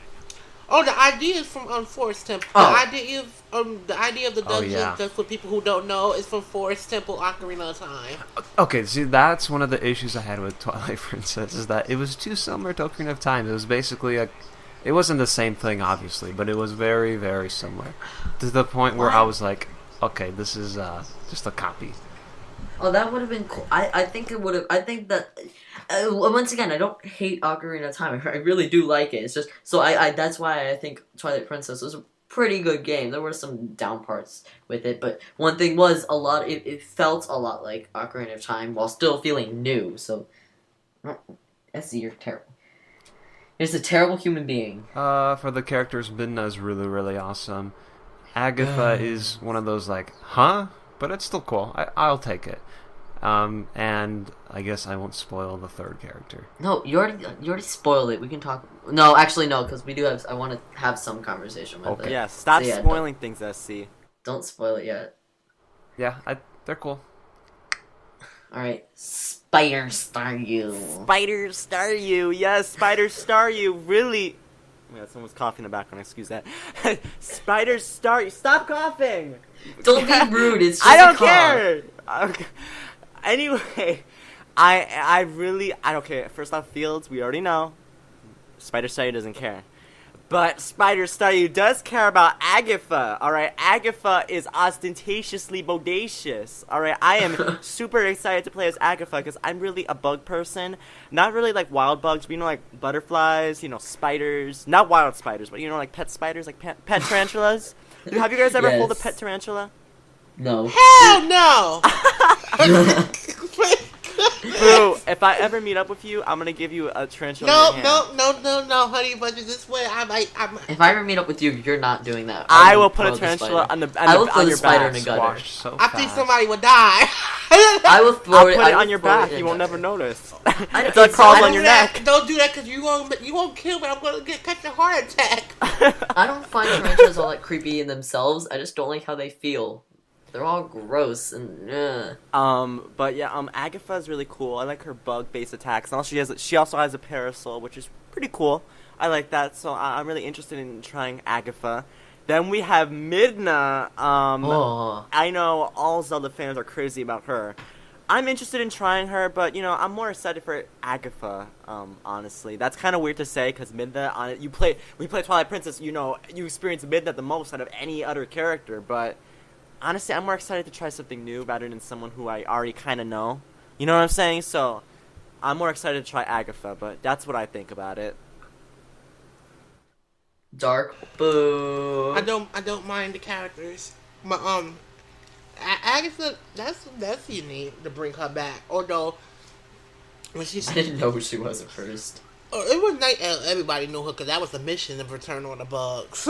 Oh, the idea is from Forest Temple. Oh. The idea of the dungeon, just for people who don't know, is from Forest Temple, Ocarina of Time. Okay, see, that's one of the issues I had with Twilight Princess, is that it was too similar to Ocarina of Time. It was basically it wasn't the same thing, obviously, but it was very, very similar. To the point where I was like, okay, this is just a copy. Oh, that would have been cool. I think it would have. I think that once again, I don't hate Ocarina of Time. I really do like it. It's just so I that's why I think Twilight Princess was a pretty good game. There were some down parts with it, but one thing was it felt a lot like Ocarina of Time while still feeling new. So, Essie, you're terrible. You're just a terrible human being. For the characters, Midna is really, really awesome. Agatha is one of those like, huh? But it's still cool. I'll take it. And I guess I won't spoil the third character. No, you already spoiled it. We can talk. No, actually, no, because we do have. I want to have some conversation with it. Yeah, stop spoiling things, SC. Don't spoil it yet. Yeah, they're cool. All right, SpiderStaryu. SpiderStaryu, yes, SpiderStaryu. Really. Yeah, someone's coughing in the background. Excuse that. SpiderStaryu. Stop coughing. Don't be rude. It's just I don't a cough. care. Okay. Anyway, I don't care. First off, Fields, we already know. SpiderStaryu doesn't care. But SpiderStaryu does care about Agatha, alright? Agatha is ostentatiously bodacious, alright? I am super excited to play as Agatha because I'm really a bug person. Not really like wild bugs, but like butterflies, spiders. Not wild spiders, but like pet spiders, like pet tarantulas. Have you guys ever pulled a pet tarantula? No. Hell no! Boo, if I ever meet up with you, I'm gonna give you a tarantula. No, honey bunches. This way, If I ever meet up with you, you're not doing that. I will put a tarantula on your spider back. in a gutter. So I think somebody would die. I will throw I'll it. put it on your throw it back. in You a won't gutter. never notice. I It's like crawls I on your neck. Don't do that because you won't kill me. I'm gonna catch a heart attack. I don't find tarantulas all that creepy in themselves. I just don't like how they feel. They're all gross and. But yeah, Agatha is really cool. I like her bug-based attacks. And also she also has a parasol, which is pretty cool. I like that, so I'm really interested in trying Agatha. Then we have Midna. I know all Zelda fans are crazy about her. I'm interested in trying her, but I'm more excited for Agatha. Honestly, that's kind of weird to say because Midna. When you play Twilight Princess, you experience Midna the most out of any other character, but. Honestly, I'm more excited to try something new rather than someone who I already kind of know. You know what I'm saying? So, I'm more excited to try Agatha, but that's what I think about it. Dark. Boo. I don't mind the characters, but Agatha, that's unique to bring her back. Although when she I didn't know who she was at first. It was nice. Everybody knew her because that was the mission of Return on the Bugs.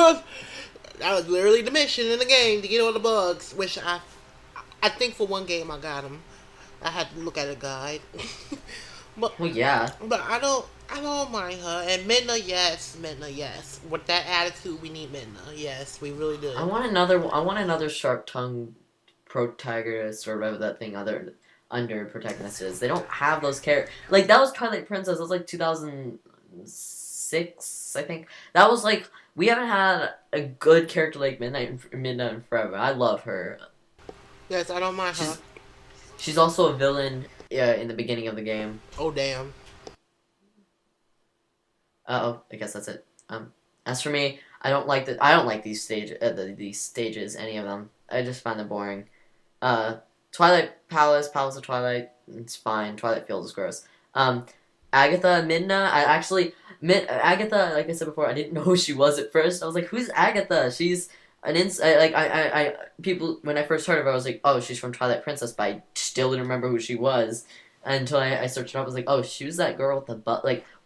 That was literally the mission in the game to get all the bugs. Which I think for one game I got them. I had to look at a guide. But Well, yeah. but I don't mind her. And Midna, yes. With that attitude, we need Midna. Yes, we really do. I want another sharp tongue protagonist or whatever that thing under protagonist is. They don't have those characters. Like that was Twilight Princess. That was like 2006, I think. That was like we haven't had a good character like Midna in forever. I love her. Yes, I don't mind her. She's also a villain in the beginning of the game. Oh damn. I guess that's it. As for me, I don't like these stages, any of them. I just find them boring. Twilight Palace of Twilight, it's fine. Twilight Field is gross. Agatha, Midna, Agatha, like I said before, I didn't know who she was at first. I was like, who's Agatha? She's an people, when I first heard of her, I was like, oh, she's from Twilight Princess, but I still didn't remember who she was. Until I searched it up, I was like, oh, she was that girl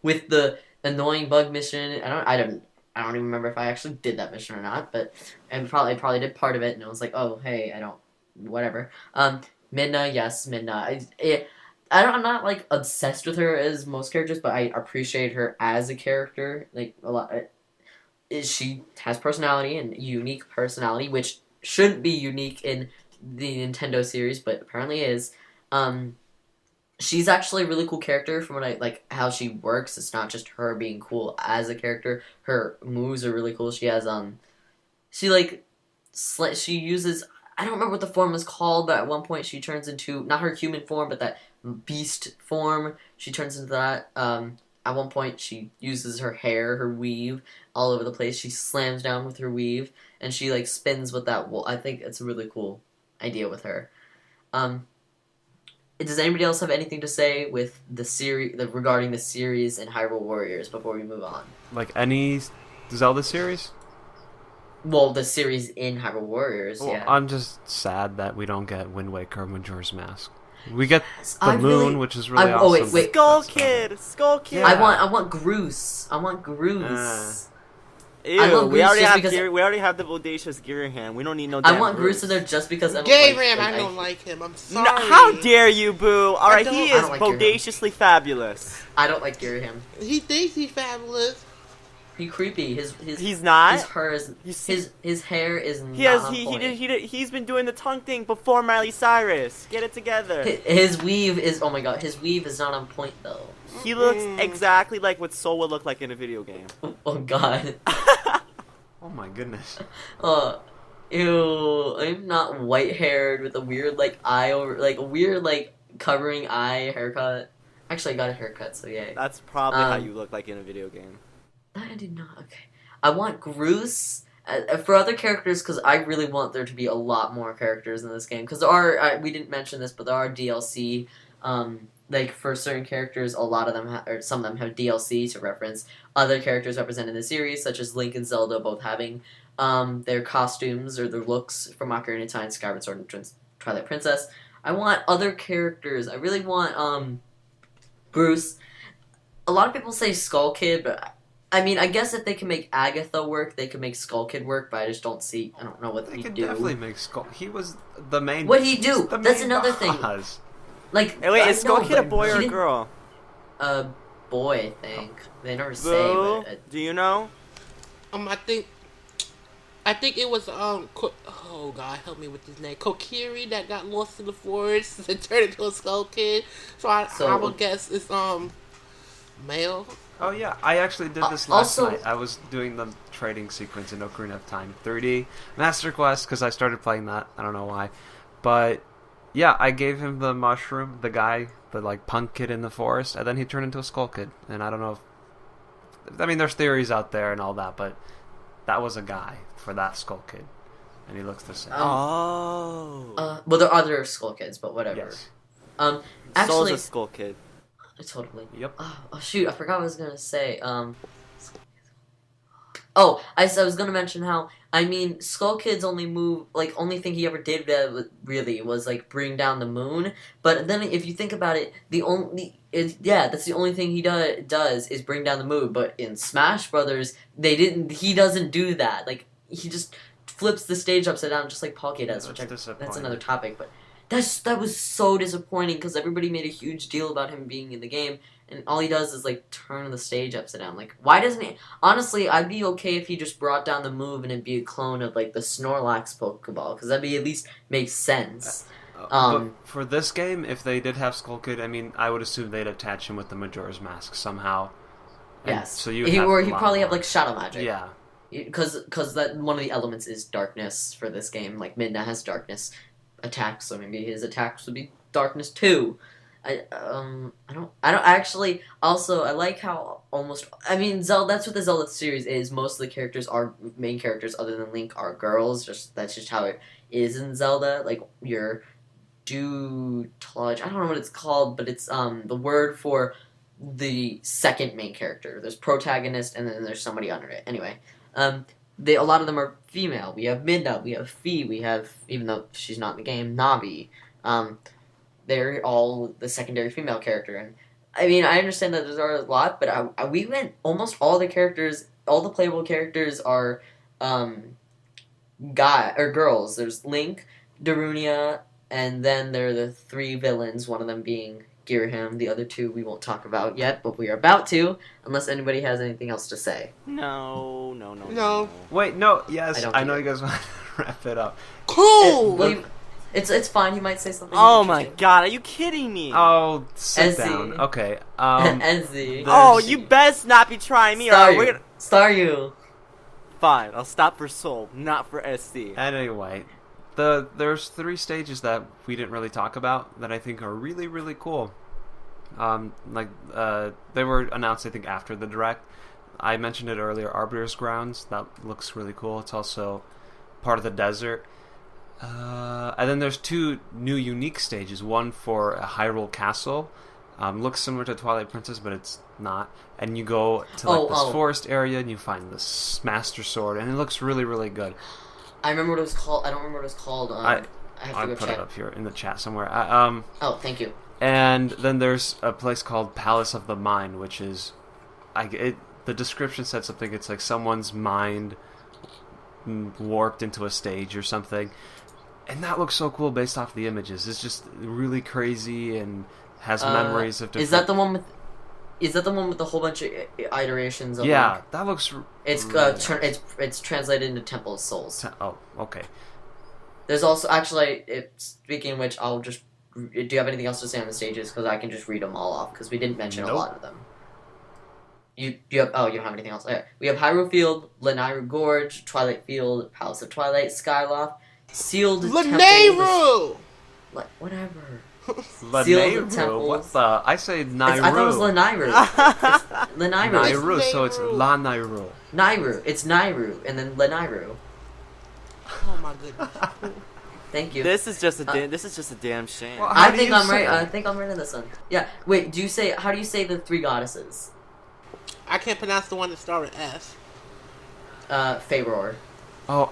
with the annoying bug mission. I don't even remember if I actually did that mission or not, but I probably did part of it, and I was like, oh, hey, whatever. Midna, yes, Midna. I'm not like obsessed with her as most characters, but I appreciate her as a character like a lot. She has personality and unique personality, which shouldn't be unique in the Nintendo series, but apparently is. She's actually a really cool character from what I like how she works. It's not just her being cool as a character. Her moves are really cool. She has she uses, I don't remember what the form is called, but at one point she turns into not her human form, but that beast form. She turns into that. At one point she uses her hair, her weave, all over the place. She slams down with her weave, and she like spins with that wool. I think it's a really cool idea with her. Does anybody else have anything to say with the series regarding the series and Hyrule Warriors before we move on? Like any Zelda series? Well, the series in Hyrule Warriors, Well, yeah. I'm just sad that we don't get Wind Waker or Majora's Mask. We get the moon, which is really awesome. Oh, wait. Skull Kid! Yeah. I want Groose. I want Groose. Ew, I love we Groose already just have because- we already have the bodacious Gearham. We don't need no damn I want Groose in there just because I don't Gay like, Ram, like, I don't like him. I'm No, sorry. how dare you, Boo! Alright, he I is don't like Gearham. bodaciously fabulous. I don't like Gearham. He thinks he's fabulous. He's creepy. He's not. His hair is not He has on point. he's been doing the tongue thing before Miley Cyrus. Get it together. His weave is, oh my god, his weave is not on point though. He looks exactly like what Soul would look like in a video game. Oh god. Oh my goodness. Ew, I'm not white haired with a weird covering eye haircut. Actually, I got a haircut, so yay. That's probably how you look like in a video game. I did not. Okay. I want Groose for other characters because I really want there to be a lot more characters in this game. Because there are, we didn't mention this, but there are DLC. Like for certain characters, a lot of them, or some of them have DLC to reference other characters represented in the series, such as Link and Zelda both having their costumes or their looks from Ocarina of Time, Skyward Sword, and Twilight Princess. I want other characters. I really want Bruce. A lot of people say Skull Kid, but I mean, I guess if they can make Agatha work, they can make Skull Kid work. But I just don't see. I don't know what They he'd could do. definitely make Skull. He was the main. What'd he do? The That's main another thing. boss. Like, Hey, wait, I is Skull know, Kid a but boy or he a didn't- girl? A boy, I think. They never say. Boo, But do you know? I think it was oh God, help me with his name. Kokiri that got lost in the forest and turned into a Skull Kid. So I would guess it's male. Oh yeah, I actually did this last night. I was doing the trading sequence in Ocarina of Time 3D Master Quest because I started playing that. I don't know why, but yeah, I gave him the mushroom, the guy, the like punk kid in the forest, and then he turned into a Skull Kid. And I don't know if I mean there's theories out there and all that, but that was a guy for that Skull Kid, and he looks the same. Oh. well, there are other Skull Kids, but whatever. Yes. Soul's Actually, a Skull Kid. totally. Yep. Oh shoot! I forgot what I was gonna say. Oh, I was gonna mention how Skull Kid's only only thing he ever did really was like bring down the moon. But then if you think about it, that's the only thing he does is bring down the moon. But in Smash Brothers, he doesn't do that. Like he just flips the stage upside down, just like Paul K does. That's another topic, but. That was so disappointing because everybody made a huge deal about him being in the game, and all he does is like turn the stage upside down. Like, why doesn't he? Honestly, I'd be okay if he just brought down the move and it'd be a clone of like the Snorlax Pokeball because that'd be at least makes sense. But for this game, if they did have Skull Kid, I mean, I would assume they'd attach him with the Majora's Mask somehow. Yes. So you he'd probably have like shadow magic. Yeah. Because that one of the elements is darkness for this game. Like Midna has darkness attacks, so maybe his attacks would be darkness too. I don't actually. Also, I like how Zelda. That's what the Zelda series is. Most of the main characters, other than Link, are girls. That's just how it is in Zelda. Like your tutelage. I don't know what it's called, but it's the word for the second main character. There's protagonist, and then there's somebody under it. Anyway, a lot of them are female. We have Midna, we have Fi, we have, even though she's not in the game, Navi. They're all the secondary female character. And I mean, I understand that there are a lot, but we went almost all the characters, all the playable characters are girls. There's Link, Darunia, and then there are the three villains, one of them being Girahim. The other two we won't talk about yet, but we are about to, unless anybody has anything else to say. No. Wait, no, yes, I I know don't you guys want to wrap it up. Cool. It's fine. He might say something. Oh my god, are you kidding me? Oh, sit Ezzy. down. Okay. Ezzy. Oh, you best not be trying me, or we're gonna... Staryu. Fine, I'll stop for Soul, not for SC. Anyway, there's 3 stages that we didn't really talk about that I think are really, really cool. They were announced, I think, after the Direct. I mentioned it earlier, Arbiter's Grounds. That looks really cool. It's also part of the desert. And then there's 2 new unique stages. One for a Hyrule Castle. Looks similar to Twilight Princess, but it's not. And you go to this forest area and you find this Master Sword, and it looks really, really good. I remember what it was called. I don't remember what it was called. I have to I'll go put check. it up here in the chat somewhere. Oh, thank you. And then there's a place called Palace of the Mind, which is, the description said something. It's like someone's mind warped into a stage or something, and that looks so cool based off the images. It's just really crazy and has memories of different. Is that the one with the whole bunch of iterations of? Yeah, Link? that looks. It's really it's translated into Temple of Souls. Oh, okay. There's also speaking of which, I'll just. Do you have anything else to say on the stages? Because I can just read them all off because we didn't mention a lot of them. You don't have anything else? Okay. We have Hyrule Field, Lanayru Gorge, Twilight Field, Palace of Twilight, Skyloft, Sealed Lanayru! Whatever. Lanayru? Temples. What the? I say Nairu. I thought it was Lanayru. It's Lanayru. Nairu, so it's Lanayru. Nairu. It's Nairu, and then Lanayru. Oh my goodness. Thank you. This is just a damn shame. Well, I think I'm right. I think I'm right in this one. Yeah. Wait. How do you say the 3 goddesses? I can't pronounce the one that started with F. Faeror. Oh,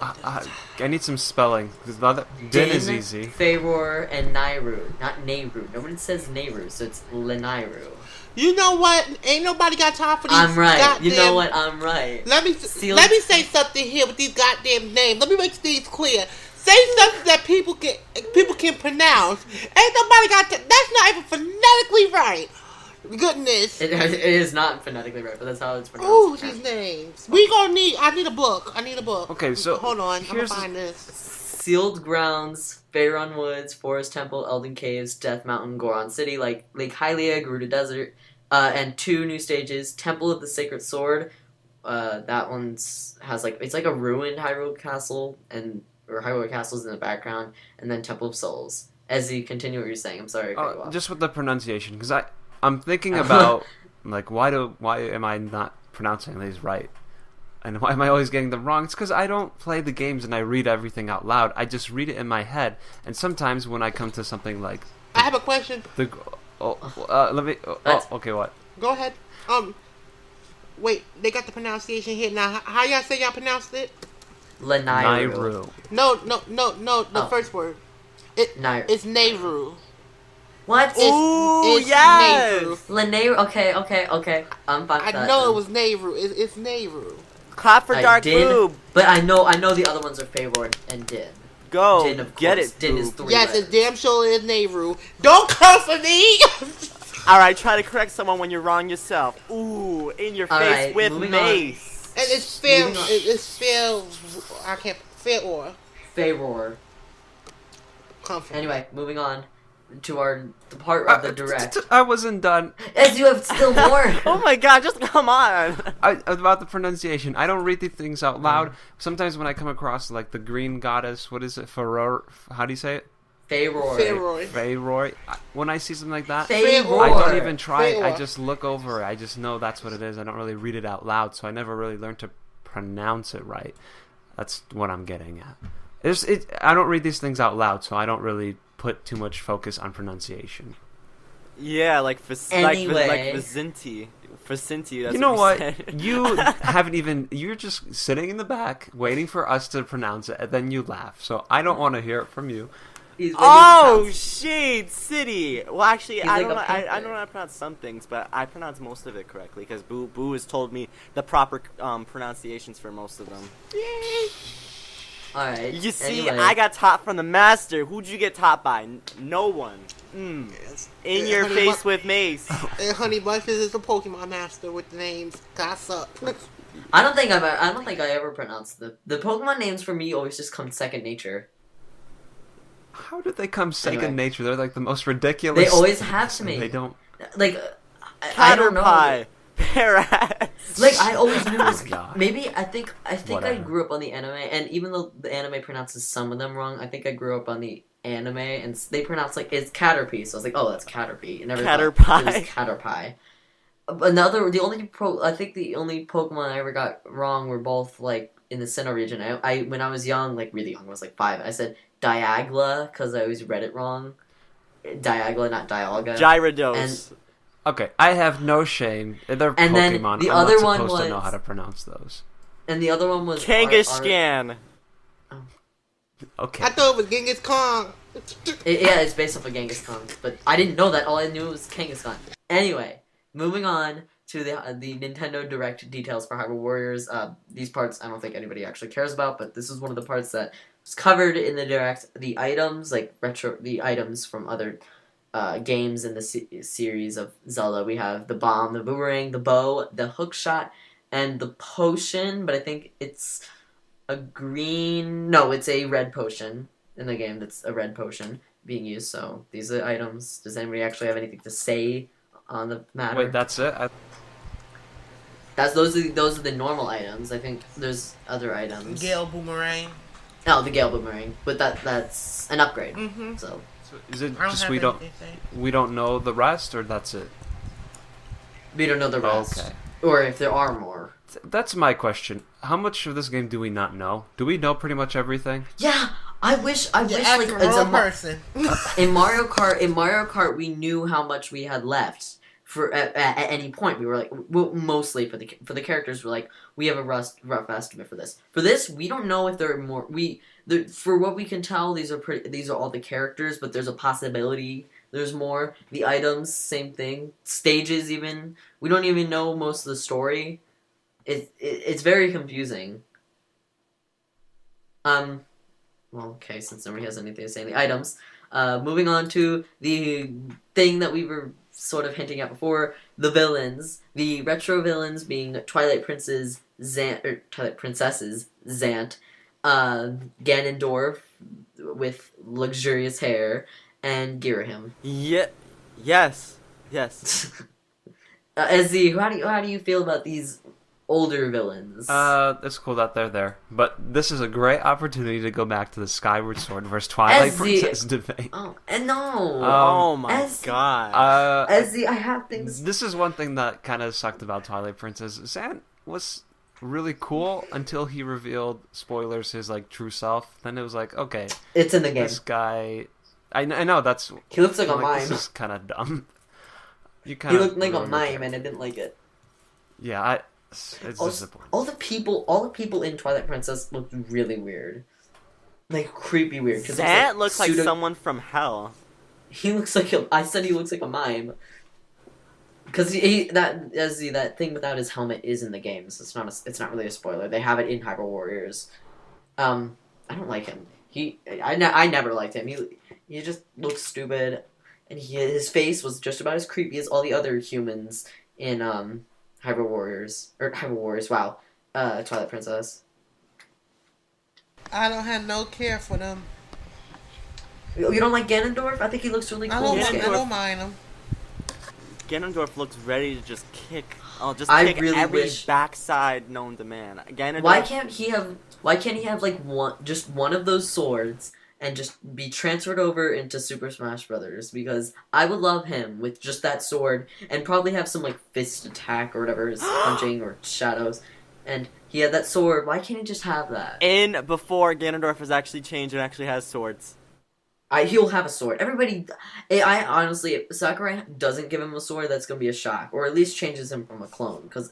I need some spelling. Because the other Din is easy. Feroor, and Nayru. Not Nehru. Nobody says Nehru, so it's Lenairu. You know what? Ain't nobody got time for these. I'm right. Goddamn... You know what? I'm right. Let me say something here with these goddamn names. Let me make these clear. Say something that people can pronounce. Ain't nobody got to. That's not even phonetically right. Goodness. It is not phonetically right, but that's how it's pronounced. Ooh, these names. I need a book. Okay, so hold on. I'm gonna find this. Sealed Grounds, Faerun Woods, Forest Temple, Elden Caves, Death Mountain, Goron City, Lake Hylia, Gerudo Desert, and 2 new stages. Temple of the Sacred Sword. That one's has it's like a ruined Hyrule Castle, or Hyrule Castle's in the background, and then Temple of Souls. As you continue what you're saying, I'm sorry. Just with the pronunciation, because I'm thinking about why am I not pronouncing these right? And why am I always getting them wrong? It's because I don't play the games and I read everything out loud. I just read it in my head. And sometimes when I come to something like... I have a question. Okay, what? Go ahead. Wait, they got the pronunciation here. Now, how y'all say y'all pronounced it? Lenairu. No, the first word. It's Nehru. What? Ooh, yes! Lenairu. Okay. I'm fine with that. I know it was Nehru. It's Nehru. Clap for Dark Boob. But I know the other ones are Feroor and Din. Go, Din, of get course. it, Din Boob. is 3 Yes, letters. it's damn sure is Nehru. Don't come for me! Alright, try to correct someone when you're wrong yourself. Ooh, in your face with mace. And it's spelled, I can't, Feroor. Comfort. Anyway, moving on to the part of the direct. I wasn't done. As you have still more. Oh my god, just come on. About the pronunciation, I don't read these things out loud. Sometimes when I come across the green goddess, what is it? Feroor? How do you say it? Feroor. When I see something like that, Feroor. I don't even try it. I Feroor. just look over it. I just know that's what it is. I don't really read it out loud, so I never really learned to pronounce it right. That's what I'm getting at. I don't read these things out loud, so I don't really put too much focus on pronunciation. Yeah, like Anyway. Vicinti. Vicinti, that's You know what? said. You haven't even... You're just sitting in the back, waiting for us to pronounce it, and then you laugh. So I don't want to hear it from you. Oh, Shade City! Well, actually, I don't know how to pronounce some things, but I pronounce most of it correctly, because Boo has told me the proper pronunciations for most of them. Yay! Alright. You see, anyway. I got taught from the master. Who'd you get taught by? No one. Yes. In your face with mace. And Honey Bunches is the Pokemon master with the names. I suck. I don't think I ever pronounced the Pokemon names for me always just come second nature. How did they come second Anyway. nature? They're the most ridiculous... They always have to me. They don't... I don't know. Caterpie. Parrot. I always knew it was... God. Maybe, I think I Whatever. grew up on the anime, and even though the anime pronounces some of them wrong, I think I grew up on the anime, and they pronounce, it's Caterpie, so I was like, oh, that's Caterpie. And never thought Caterpie. it was Caterpie. I think the only Pokemon I ever got wrong were both, in the Sinnoh region. When I was young, really young, I was 5, I said Diagla, because I always read it wrong. Diagla, not Dialga. Gyarados. Okay, I have no shame. They're And then Pokemon. the I'm other not one supposed to know was- how to pronounce those. And the other one was... Kangaskhan. Okay. I thought it was Genghis Khan. It's based off of Genghis Khan, but I didn't know that. All I knew was Kangaskhan. Anyway, moving on to the Nintendo Direct details for Hyrule Warriors. These parts I don't think anybody actually cares about, but this is one of the parts that was covered in the Direct. The items, the items from other games in the series of Zelda. We have the bomb, the boomerang, the bow, the hook shot, and the potion, but I think it's a green... No, it's a red potion in the game. That's a red potion being used, so these are items. Does anybody actually have anything to say on the matter? Wait, that's it? Those are the normal items. I think there's other items. Gale Boomerang. Oh, the Gale Boomerang. But that's an upgrade. Mm-hmm. So Is it I don't just have anything to say. we don't know the rest, or that's it? we don't know the rest. Okay. Or if there are more. That's my question. How much of this game do we not know? Do we know pretty much everything? Yeah, I wish You're asking the wrong person. in Mario Kart we knew how much we had left. for at any point. We were like, well, mostly for the characters, we're like, we have a rough estimate for this. For this, we don't know if there are more. For what we can tell, these are all the characters, but there's a possibility there's more. The items, same thing. Stages, even, we don't even know most of the story. It's very confusing. Well, okay, since nobody has anything to say, the items. Moving on to the thing that we were sort of hinting at before, the villains. The retro villains being Twilight Princess's Zant, Ganondorf with luxurious hair, and Girahim. Yeah. Yes. Ezzy, how do you feel about these older villains? It's cool that they're there, but this is a great opportunity to go back to the Skyward Sword versus Twilight Princess debate. Oh, and no! Oh my god! Ezzy, I have things. This is one thing that kind of sucked about Twilight Princess. Zant was really cool until he revealed, spoilers, his like true self. Then it was like, okay, it's in the game. This guy, I know that's. He looks like a mime. This is kind of dumb. He looked like a mime, and I didn't like it. Yeah, it's disappointing. All the people in Twilight Princess looked really weird, like creepy weird. Zant looks like someone from hell. He looks like I said he looks like a mime. Because that thing without his helmet is in the games. It's not really a spoiler. They have it in Hyrule Warriors. I don't like him. I never liked him. He just looks stupid, and his face was just about as creepy as all the other humans in Hyrule Warriors. Wow, Twilight Princess. I don't have no care for them. You don't like Ganondorf? I think he looks really cool. I don't mind him. Ganondorf looks ready to just kick. Really every wish... backside known to man. Ganondorf... Why can't he have like one of those swords and just be transferred over into Super Smash Brothers? Because I would love him with just that sword and probably have some like fist attack or whatever, his punching or shadows. And he had that sword. Why can't he just have that? And before Ganondorf has actually changed and actually has swords. He'll have a sword. I honestly, if Sakurai doesn't give him a sword, that's gonna be a shock, or at least changes him from a clone, because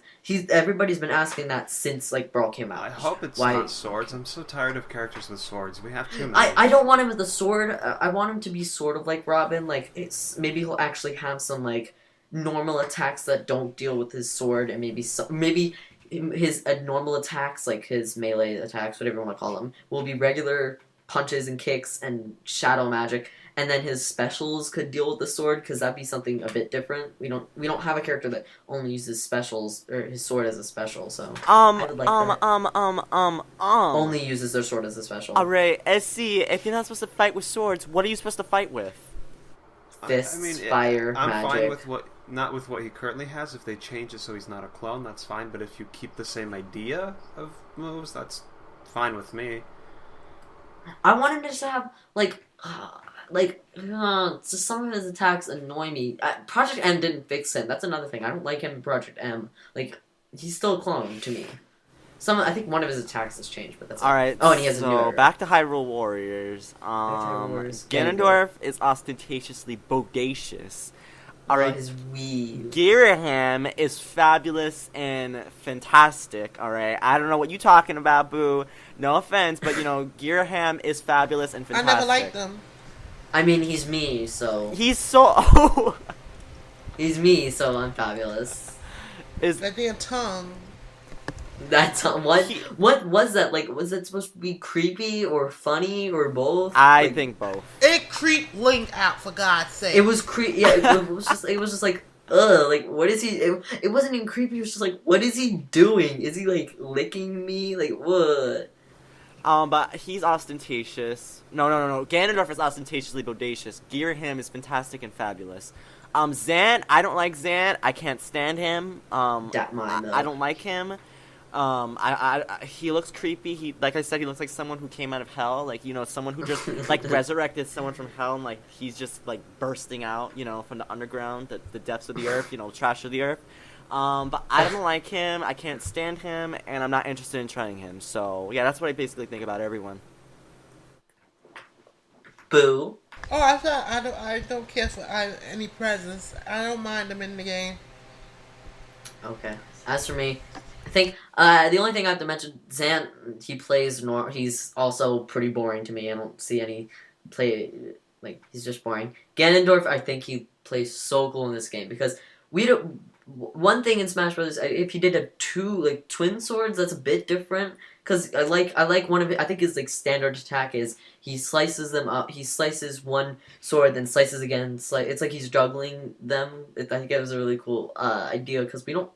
everybody's been asking that since like Brawl came out. I hope it's not swords. I'm so tired of characters with swords. We have too many. I don't want him with a sword. I want him to be sort of like Robin. Like maybe he'll actually have some like normal attacks that don't deal with his sword, and maybe his normal attacks, like his melee attacks, whatever you want to call them, will be regular punches and kicks and shadow magic, and then his specials could deal with the sword, because that'd be something a bit different. We don't have a character that only uses specials or his sword as a special, so only uses their sword as a special. Alright, SC, if you're not supposed to fight with swords, what are you supposed to fight with? Fists, fire, I'm magic. fine with not with what he currently has. If they change it so he's not a clone, that's fine. But if you keep the same idea of moves, that's fine with me. I want him to just have, just some of his attacks annoy me. Project M didn't fix him. That's another thing. I don't like him in Project M. Like, he's still a clone to me. I think one of his attacks has changed, but that's alright. Oh, and he has a new back to Hyrule Warriors. Ganondorf is ostentatiously bodacious. Alright, his Wii. Girahim is fabulous and fantastic, alright? I don't know what you're talking about, boo. No offense, but, Girahim is fabulous and fantastic. I never liked him. I mean, he's me, so... He's so... He's me, so I'm fabulous. That damn tongue. That's what was that? Like, was it supposed to be creepy or funny or both? I think both. It creeped Link out, for God's sake. It was creepy. Yeah, it was just like, ugh. Like, what is he? It wasn't even creepy. It was just like, what is he doing? Is he like licking me? Like, what? But he's ostentatious. No. Ganondorf is ostentatiously bodacious. Girahim is fantastic and fabulous. Zant, I don't like Zant. I can't stand him. I don't like him. He looks creepy. Like I said, he looks like someone who came out of hell. Like, someone who just, like, resurrected someone from hell, and, like, he's just, like, bursting out, from the underground, the depths of the earth, trash of the earth. But I don't like him, I can't stand him, and I'm not interested in trying him. So, yeah, that's what I basically think about everyone. Boo. Oh, I thought I don't care for any presents. I don't mind them in the game. Okay. As for me, I think the only thing I have to mention, Zant, he's also pretty boring to me. I don't see any play, like, he's just boring. Ganondorf, I think he plays so cool in this game because we don't. One thing in Smash Brothers, if he did a twin swords, that's a bit different. Cause I like one of it. I think his like standard attack is he slices them up. He slices one sword, then slices again. It's like he's juggling them. I think it was a really cool idea because we don't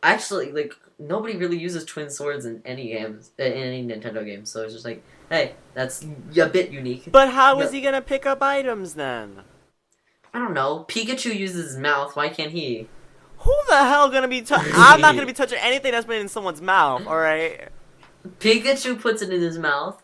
actually like nobody really uses twin swords in any games, in any Nintendo game. So it's just like, hey, that's a bit unique. But how is he gonna pick up items then? I don't know. Pikachu uses his mouth. Why can't he? Who the hell gonna be I'm not gonna be touching anything that's been in someone's mouth, alright? Pikachu puts it in his mouth.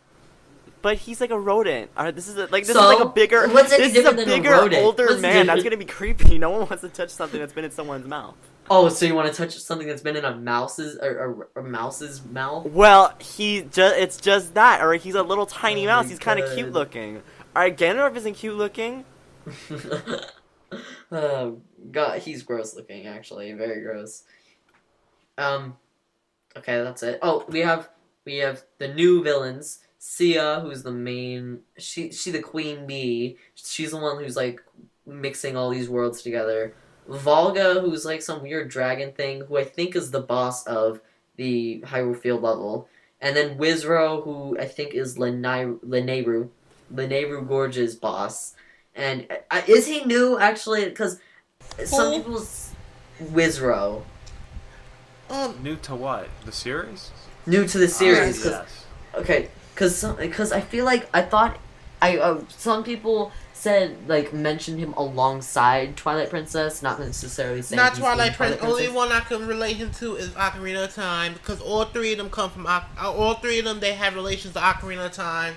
But he's like a rodent. Alright, this is a bigger what's any different than a rodent? older What's man. That's gonna be creepy. No one wants to touch something that's been in someone's mouth. Oh, so you want to touch something that's been in a mouse's mouth? Well, it's just that. Alright, he's a little tiny mouse. He's kind of God. cute looking. Alright, Ganondorf isn't cute looking. Oh God, he's gross looking. Actually, very gross. Okay, that's it. Oh, we have the new villains. Sia, who's the main. She the queen bee. She's the one who's like mixing all these worlds together. Volga, who's like some weird dragon thing, who I think is the boss of the Hyrule Field level. And then Wizro, who I think is Lanayru Gorge's boss. And is he new, actually? Because some people's Wizro. New to what? The series? New to the series. Yes. Okay, because I feel like some people said like mentioned him alongside Twilight Princess, not necessarily saying Not he's Twilight in Princess. Only one I can relate him to is Ocarina of Time because all three of them come from all three of them. They have relations to Ocarina of Time.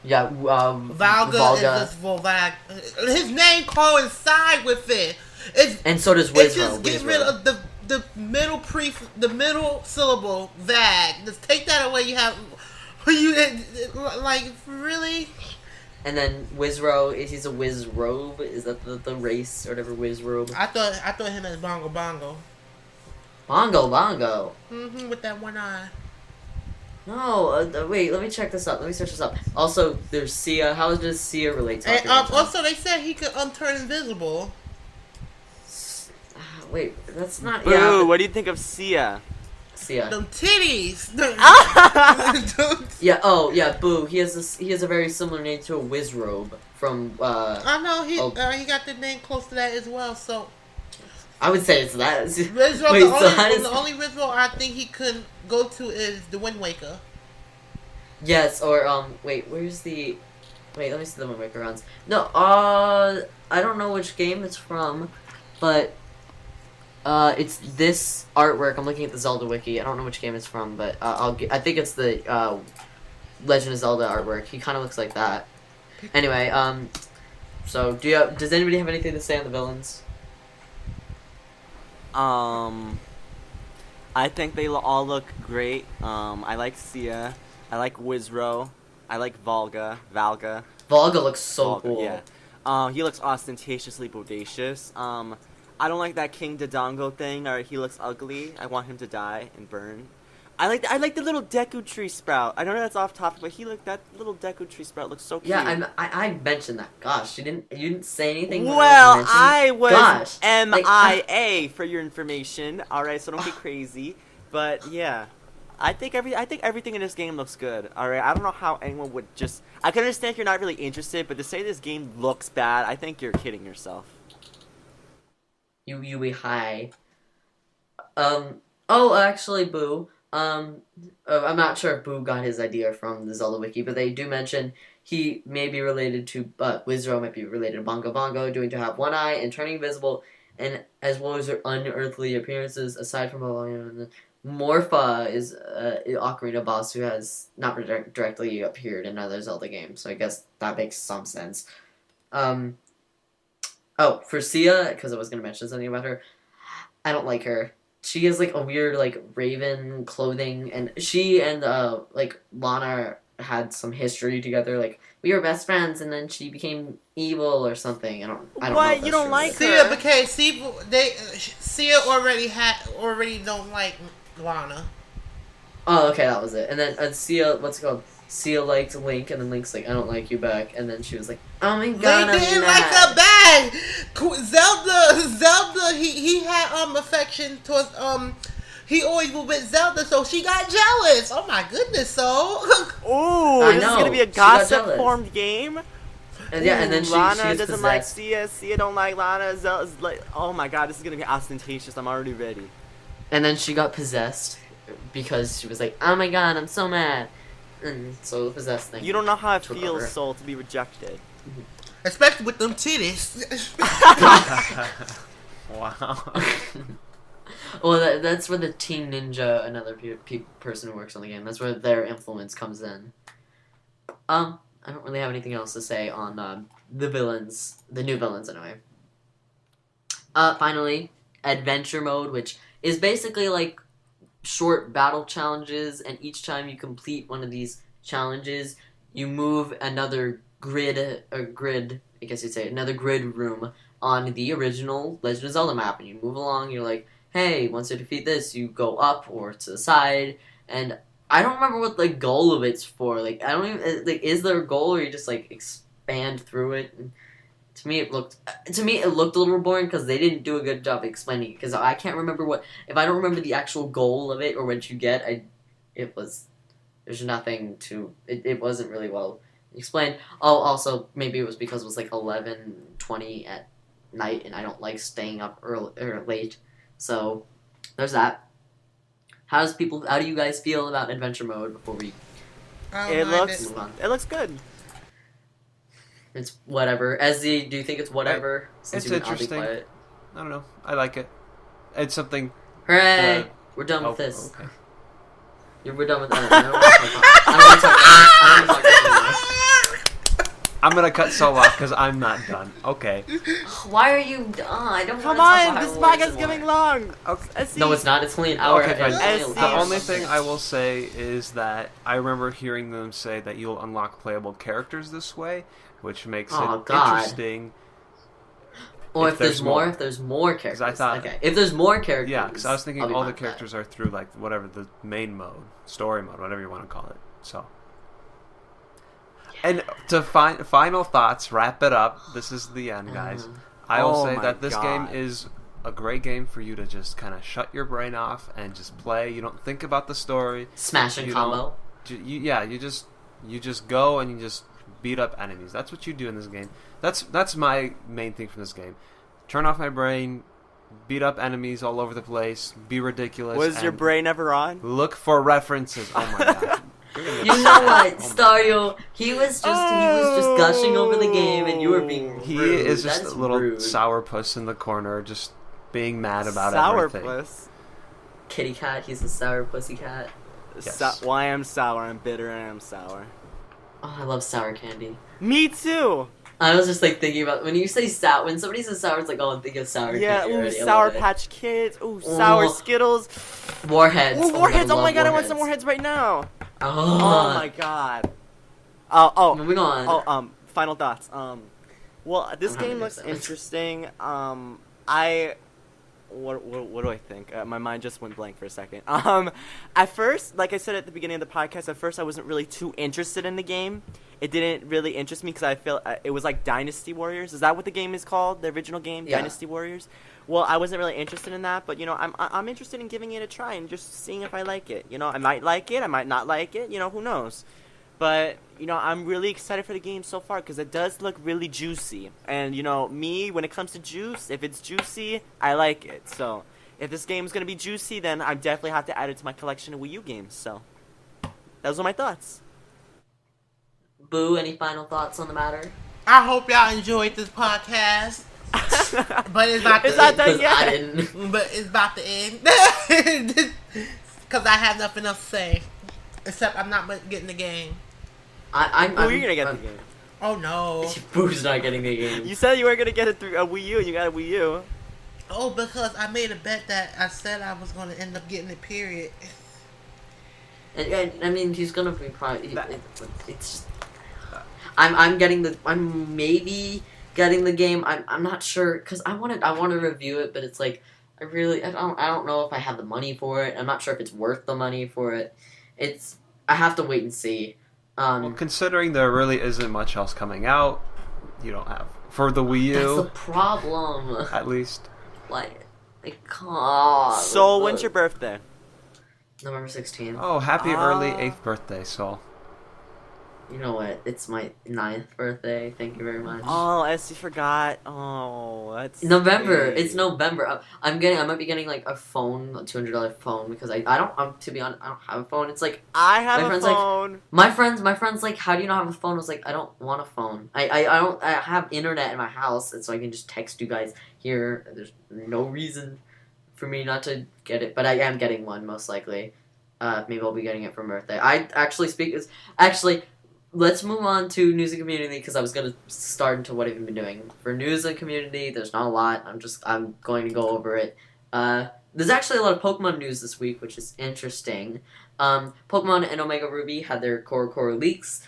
Yeah, Volga is just Volvag. His name coincides with it. And so does Wizro. It's just get rid of the middle syllable Vag. Just take that away. You have like really. And then Wizro, he's a Wizrobe. Is that the race or whatever? Wizrobe. I thought him as Bongo Bongo. Bongo. With that one eye. No, wait. Let me check this up. Let me search this up. Also, there's Sia. How does Sia relate to? And also, they said he could turn invisible. Wait, that's not. Boo! Yeah, What do you think of Sia? Sia. Them titties. Yeah. Oh, yeah. Boo. He has a very similar name to a Wizrobe from. I know he got the name close to that as well. So. I would say it's that. Wizro, Wait, the only Wizro I think he could go to is the Wind Waker. Yes, or wait, where's the? Wait, let me see the Wind Waker runs. No, I don't know which game it's from, but it's this artwork. I'm looking at the Zelda wiki. I don't know which game it's from, but I think it's the Legend of Zelda artwork. He kind of looks like that. Anyway, so does anybody have anything to say on the villains? I think they all look great. I like Sia. I like Wizro. I like Volga. Volga looks so cool. Yeah. He looks ostentatiously bodacious. I don't like that King Dodongo thing, or he looks ugly. I want him to die and burn. I like the little Deku Tree sprout. I know that's off topic, but that little Deku Tree sprout looks so cute. Yeah, I mentioned that. Gosh, you didn't say anything. Well, I was MIA for your information. All right, so don't be crazy. But yeah, I think everything in this game looks good. All right, I don't know how anyone would just. I can understand if you're not really interested, but to say this game looks bad, I think you're kidding yourself. You be high. Oh, actually, Boo. I'm not sure if Boo got his idea from the Zelda wiki, but they do mention he may be related to, Wizro might be related to Bongo Bongo, doing to have one eye and turning invisible, and as well as their unearthly appearances. Aside from Morpha is an Ocarina boss who has not directly appeared in other Zelda games, so I guess that makes some sense. Oh, for Sia, because I was going to mention something about her, I don't like her. She has, like, a weird, like, raven clothing, and she and, like, Lana had some history together. Like we were best friends, and then she became evil or something. I don't know. What? If that's You don't true, like but- Sia became Sia already don't like Lana. Oh, okay, that was it. And then Sia, what's it called? Sia liked Link, and then Link's like, I don't like you back. And then she was like, oh my god, Link I'm didn't mad. like her back. Zelda, he had affection towards he always was with Zelda, so she got jealous. Oh my goodness, so Ooh, I this is know, gonna be a she got gossip jealous. formed game. And yeah, and then Lana she was doesn't like possessed. Sia. Sia don't like Lana. Zelda's like, oh my god, this is gonna be ostentatious. I'm already ready. And then she got possessed because she was like, oh my god, I'm so mad. And so the possessed thing. You don't know how it took feels, over. Soul, to be rejected. especially with them titties. Wow. Well, that's where the Teen Ninja, another person who works on the game, that's where their influence comes in. I don't really have anything else to say on the villains, the new villains anyway. Finally, adventure mode, which is basically like short battle challenges, and each time you complete one of these challenges, you move another grid, I guess you'd say, another grid room on the original Legend of Zelda map, and you move along, you're like, hey, once you defeat this, you go up or to the side, and I don't remember what the goal of it's for. Like, I don't even, like, is there a goal, or you just, like, expand through it? And to me, it looked a little boring, because they didn't do a good job explaining it, because I can't remember if I don't remember the actual goal of it, or what you get, there's nothing to, it wasn't really well explained. Oh, also, maybe it was because it was, like, 11:20 at night, and I don't like staying up early or late, so there's that. How do you guys feel about adventure mode before we It move on? looks good. It's whatever. Ezzy, do you think it's whatever? It's you've been oddly interesting. quiet? I don't know. I like it. It's something. Hooray! We're done with Oh, this. okay. We're done with that. I don't want to talk about I'm gonna cut Soul off because I'm not done. Okay. Why are you? I don't Come want to on, talk this about Hyrule podcast is Warriors getting anymore. long. Okay. No, it's not. It's only an hour. Okay, fine. It's only The The 11 only thing I minutes. will say is that I remember hearing them say that you'll unlock playable characters this way, which makes Oh, it God. interesting. Or if if there's there's more, more. if there's more characters. I thought- okay. If there's more characters. Yeah, because I was thinking I'll be all fine the with that. characters are through like whatever the main mode, story mode, whatever you want to call it. So. And to final thoughts, wrap it up. This is the end, guys. I will Oh say my that this God. game is a great game for you to just kind of shut your brain off and just play. You don't think about the story. Smash and You combo. You just go and you just beat up enemies. That's what you do in this game. That's my main thing from this game. Turn off my brain, beat up enemies all over the place, be ridiculous. Was your and brain ever on? Look for references. Oh my god. You know what, Staryu? He was just gushing over the game, and you were being rude. He is just That's a little rude. sourpuss in the corner, just being mad about everything. Sourpuss. Kitty cat. He's a sour pussy cat. Yes. Well, I am sour. I'm bitter. I am sour. Oh, I love sour candy. Me too. I was just like thinking about when you say sour. When somebody says sour, it's like, oh, I'm thinking of sour Yeah, candy. ooh, already. I Sour love it. Patch Kids. Ooh, sour Ooh. Skittles. Warheads. Ooh, Warheads. I Oh my love god, I want some Warheads. Warheads right now. Oh, Oh my god. Oh, Moving on. final thoughts. Well, this I'm game having looks excitement. interesting. What do I think? My mind just went blank for a second. At first, like I said at the beginning of the podcast, at first I wasn't really too interested in the game. It didn't really interest me because I felt it was like Dynasty-Warriors. Is that what the game is called? The original game, Yeah. Dynasty-Warriors. Well, I wasn't really interested in that, but you know, I'm interested in giving it a try and just seeing if I like it. You know, I might like it, I might not like it. You know, who knows? But, you know, I'm really excited for the game so far because it does look really juicy. And, you know, me, when it comes to juice, if it's juicy, I like it. So, if this game's going to be juicy, then I definitely have to add it to my collection of Wii U games. So, those are my thoughts. Boo, any final thoughts on the matter? I hope y'all enjoyed this podcast. But it's about It's to not end. done I yet. didn't. But it's about to end. Because I have nothing else to say. Except I'm not getting the game. I'm Oh, you're going to get the game. Oh no. Boo's not getting the game. You said you were going to get it through a Wii U, and you got a Wii U. Oh, because I made a bet that I said I was going to end up getting it, period. And I mean, he's gonna be probably. It's just. I'm getting the. I'm maybe getting the game. I'm not sure because I want to review it, but it's like I don't know if I have the money for it. I'm not sure if it's worth the money for it. I have to wait and see. Well, considering there really isn't much else coming out, you don't have for the Wii U. That's the problem. At least. So when's your birthday? November 16th. Oh, happy early 8th birthday, Saul. You know what? It's my 9th birthday. Thank you very much. Oh, I actually forgot. Oh, that's November. sweet. It's November. I might be getting like a phone, a $200 phone because to be honest, I don't have a phone. It's like I have my a friend's phone. my friends like, how do you not have a phone? I was like, I don't want a phone. I have internet in my house, and so I can just text you guys here. There's no reason for me not to get it, but I am getting one most likely. Maybe I'll be getting it for my birthday. Let's move on to news and community because I was going to start into what I've been doing. For news and community, there's not a lot. I'm going to go over it. There's actually a lot of Pokemon news this week, which is interesting. Pokemon and Omega Ruby had their Core leaks.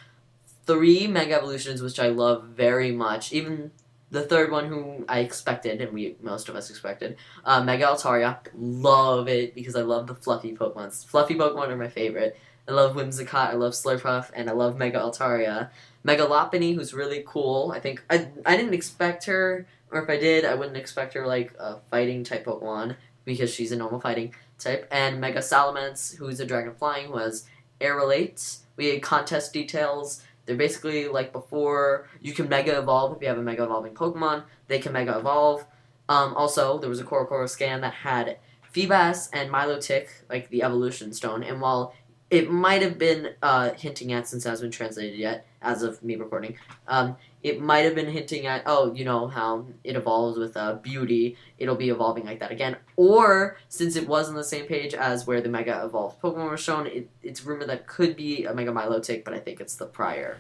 3 Mega Evolutions, which I love very much. Even the third one, who I expected, and most of us expected, Mega Altaria. Love it because I love the fluffy Pokemon. Fluffy Pokemon are my favorite. I love Whimsicott, I love Slurpuff, and I love Mega Altaria. Mega Lopunny, who's really cool. I think I didn't expect her, or if I did, I wouldn't expect her like a fighting type Pokemon because she's a normal fighting type. And Mega Salamence, who's a dragon flying, who has air relates. We had contest details. They're basically like before you can Mega Evolve if you have a Mega Evolving Pokemon. They can Mega Evolve. Also, there was a Korokoro scan that had Feebas and Milotic, like the Evolution Stone, and while it might have been hinting at, since it hasn't been translated yet, as of me recording, it might have been hinting at, how it evolves with Beauty, it'll be evolving like that again. Or, since it was on the same page as where the Mega Evolved Pokemon was shown, it's rumored that could be a Mega Milotic, but I think it's the prior.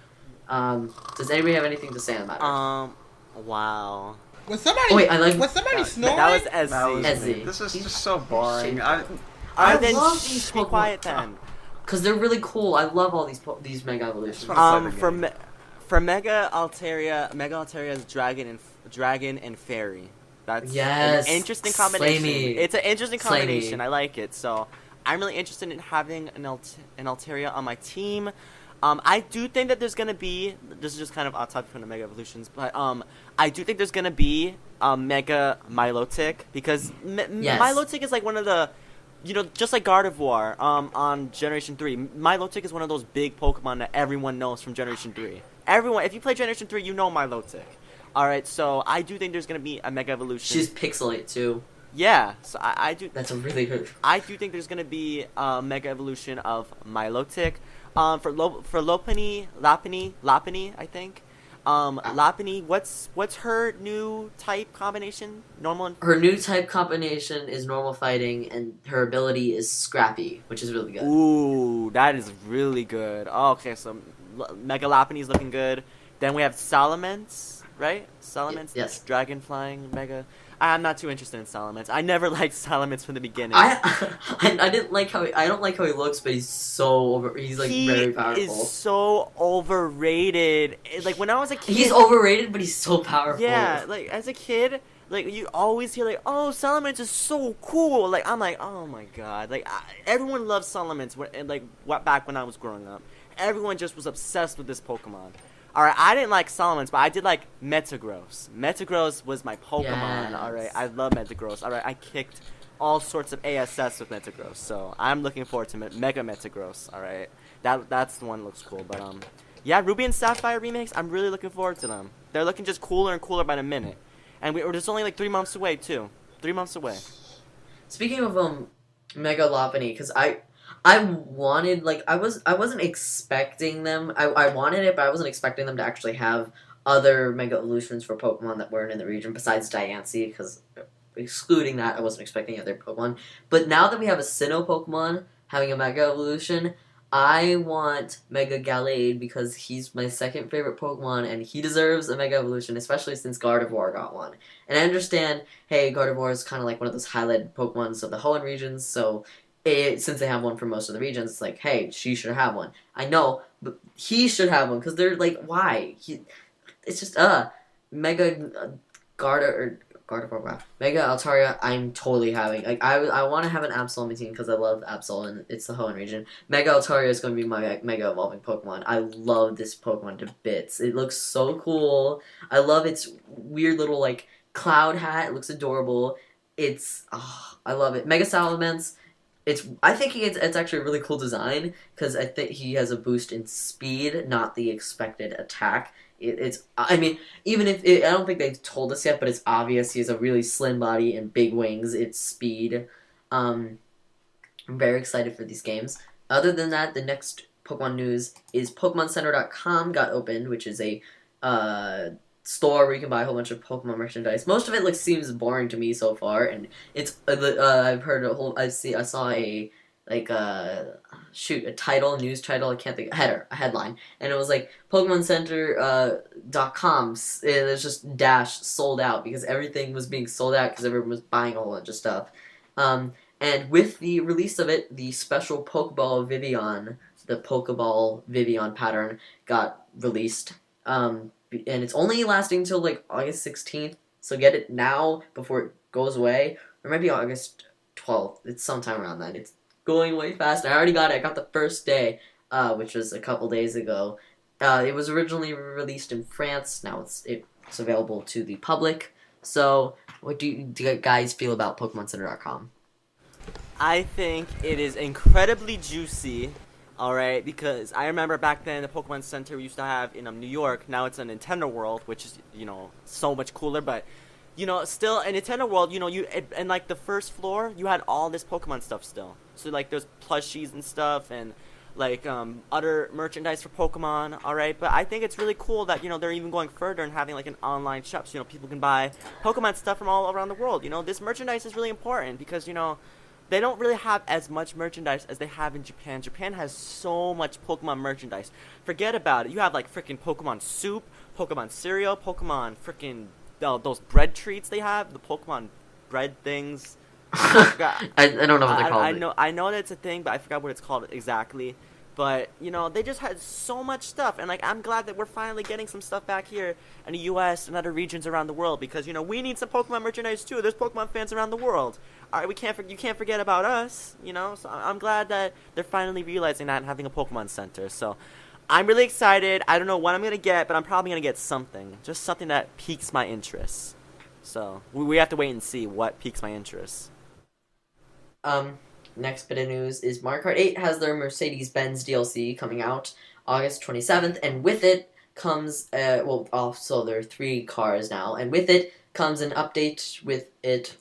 Does anybody have anything to say on that? Wow. Was somebody snoring? That was Ezzy. Ezzy. This is just so boring. I then love these be Pokemon. quiet then. Because they're really cool. I love all these Mega Evolutions. For Mega Altaria is Dragon and Fairy. That's an interesting combination. Slamey. It's an interesting combination. Slamey. I like it. So I'm really interested in having an Altaria on my team. I do think that there's gonna be. This is just kind of off topic from the Mega Evolutions, but I do think there's gonna be Mega Milotic because Milotic is like one of the. Just like Gardevoir on Generation 3, Milotic is one of those big Pokemon that everyone knows from Generation 3. Everyone, if you play Generation 3, you know Milotic. Alright, so I do think there's going to be a Mega Evolution. She's Pixelate, too. Yeah, so I do... That's a really good... I do think there's going to be a Mega Evolution of Milotic. For Lopunny, I think. Lopunny, what's her new type combination? Normal. Her new type combination is normal fighting, and her ability is Scrappy, which is really good. Ooh, that is really good. Oh, okay, so Mega Lopunny's looking good. Then we have Salamence, right? Salamence, yes. Dragon flying Mega. I'm not too interested in Salamence. I never liked Salamence from the beginning. I didn't like how I don't like how he looks, but he's very powerful. He is so overrated. Like when I was a kid, he's overrated, but he's so powerful. Yeah, like as a kid, like you always hear like, "Oh, Salamence is so cool." Like I'm like, "Oh my god!" Like everyone loves Salamence. Back when I was growing up, everyone just was obsessed with this Pokemon. Alright, I didn't like Salamence, but I did like Metagross. Metagross was my Pokemon, yes. Alright? I love Metagross. Alright, I kicked all sorts of ASS with Metagross, so I'm looking forward to Mega Metagross, alright? That's the one that looks cool, but yeah, Ruby and Sapphire remakes, I'm really looking forward to them. They're looking just cooler and cooler by the minute. And we're just only like 3 months away, too. 3 months away. Speaking of Mega Lopunny, because I wanted, I wasn't expecting them. I wanted it, but I wasn't expecting them to actually have other Mega Evolutions for Pokemon that weren't in the region besides Diancie, because excluding that, I wasn't expecting other Pokemon. But now that we have a Sinnoh Pokemon having a Mega Evolution, I want Mega Gallade because he's my second favorite Pokemon, and he deserves a Mega Evolution, especially since Gardevoir got one. And I understand, hey, Gardevoir is kind of like one of those highlighted Pokemons of the Hoenn regions, so since they have one for most of the regions, it's like, hey, she should have one. I know, but he should have one, because they're like, why? It's just, Mega Gardevoir, Mega Altaria, I'm totally having. Like, I want to have an Absol team because I love Absol, and it's the Hoenn region. Mega Altaria is going to be my Mega Evolving Pokemon. I love this Pokemon to bits. It looks so cool. I love its weird little, like, cloud hat. It looks adorable. I love it. Mega Salamence. I think it's actually a really cool design, because I think he has a boost in speed, not the expected attack. I mean, even if I don't think they've told us yet, but it's obvious he has a really slim body and big wings. It's speed. I'm very excited for these games. Other than that, the next Pokemon news is PokemonCenter.com got opened, which is a store where you can buy a whole bunch of Pokemon merchandise. Most of it seems boring to me so far, and it's I've heard I saw a news title, I can't think, a headline, and it was like PokemonCenter.com, and it's just dash sold out, because everything was being sold out because everyone was buying a whole bunch of stuff. And with the release of it, the special Pokeball Vivian pattern got released. And it's only lasting until like August 16th, so get it now before it goes away. Or maybe August 12th. It's sometime around then. It's going way fast. I already got it. I got the first day, which was a couple days ago. It was originally released in France. Now it's available to the public. So, what do you guys feel about PokemonCenter.com? I think it is incredibly juicy. Alright, because I remember back then the Pokemon Center we used to have in New York. Now it's a Nintendo World, which is, so much cooler. But, still, a Nintendo World, and like the first floor, you had all this Pokemon stuff still. So, like, there's plushies and stuff, and, like, other merchandise for Pokemon, alright? But I think it's really cool that, they're even going further and having, like, an online shop. So, people can buy Pokemon stuff from all around the world. This merchandise is really important because, they don't really have as much merchandise as they have in Japan. Japan has so much Pokemon merchandise. Forget about it. You have, like, freaking Pokemon soup, Pokemon cereal, Pokemon freaking those bread treats they have, the Pokemon bread things. I don't know what they're called. I know that it's a thing, but I forgot what it's called exactly. But, they just had so much stuff. And, like, I'm glad that we're finally getting some stuff back here in the U.S. and other regions around the world. Because, we need some Pokemon merchandise, too. There's Pokemon fans around the world. All right, you can't forget about us, So I'm glad that they're finally realizing that and having a Pokemon Center. So I'm really excited. I don't know what I'm going to get, but I'm probably going to get something. Just something that piques my interest. So we have to wait and see what piques my interest. Next bit of news is Mario Kart 8 has their Mercedes-Benz DLC coming out August 27th, and with it comes, also there are 3 cars now, and with it comes an update with it,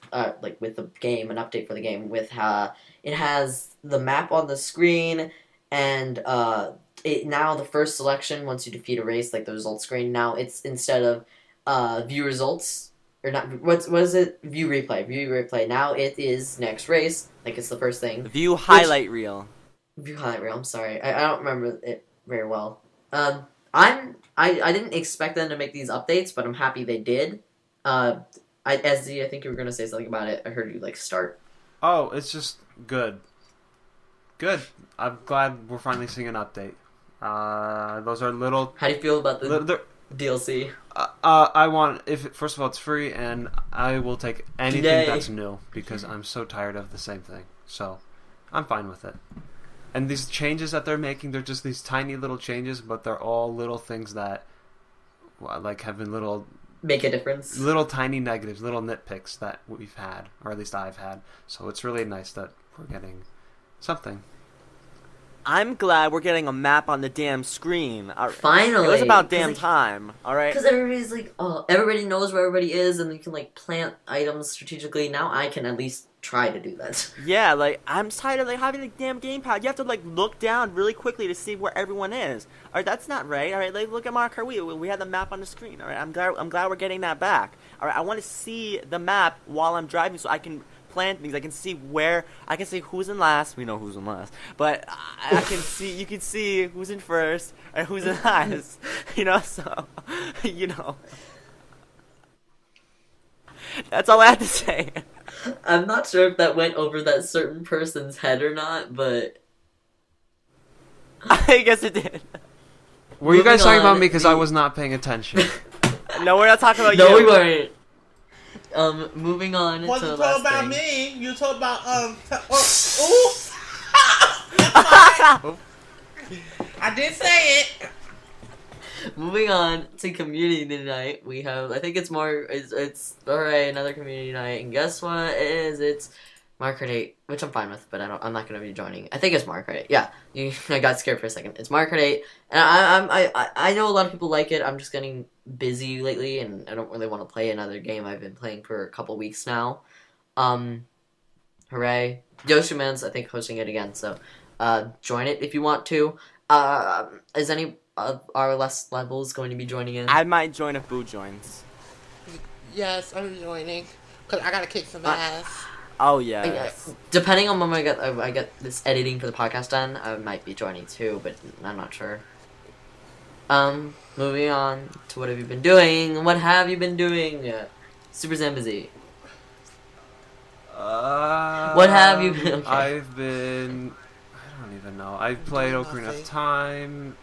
with the game, an update for the game, with, it has the map on the screen, and, now the first selection, once you defeat a race, like the results screen, now it's instead of, view results, or not, what is it? View replay. Now it is next race, like it's the first thing. View highlight reel, I'm sorry. I don't remember it very well. I didn't expect them to make these updates, but I'm happy they did. SD, I think you were going to say something about it. I heard you, start. Oh, it's just good. Good. I'm glad we're finally seeing an update. Those are little... How do you feel about the DLC? First of all, it's free, and I will take anything that's new, because I'm so tired of the same thing. So, I'm fine with it. And these changes that they're making, they're just these tiny little changes, but they're all little things that, have been little... Make a difference. Little tiny negatives, little nitpicks that we've had, or at least I've had. So it's really nice that we're getting something. I'm glad we're getting a map on the damn screen. Finally! It was about damn time, alright? Because everybody's everybody knows where everybody is, and you can, plant items strategically. Now I can at least try to do that. Yeah, I'm tired of, having the damn gamepad. You have to, look down really quickly to see where everyone is. Alright, that's not right. Alright, look at Mario Kart Wii. We had the map on the screen, alright? I'm glad we're getting that back. Alright, I want to see the map while I'm driving so I can plan things. I can see who's in last. We know who's in last, but you can see who's in first and who's in last. So that's all I have to say. I'm not sure if that went over that certain person's head or not, but I guess it did. Were you guys Moving talking about on, me because I was not paying attention? No, we're not talking about no, you. we weren't. Moving on What to you the told last about thing. me? You told about I did say it. Moving on to community night, we have. I think it's more. It's alright. Another community night, and guess what? It is. It's Mario Kart 8, which I'm fine with, but I'm not gonna be joining. I think it's Mario Kart 8. Yeah, I got scared for a second. It's Mario Kart 8, and I know a lot of people like it. I'm just getting busy lately, and I don't really want to play another game I've been playing for a couple weeks now. Hooray! Yoshi Man's I think hosting it again, so join it if you want to. Is any of our less levels going to be joining in? I might join if Boo joins. Yes, I'm joining. Cause I gotta kick some ass. Oh yes. Depending on when I get this editing for the podcast done, I might be joining too, but I'm not sure. Moving on to what have you been doing? What have you been doing? SuperZambezi. What have you been? Okay. I've been. I don't even know. I played Ocarina of Time.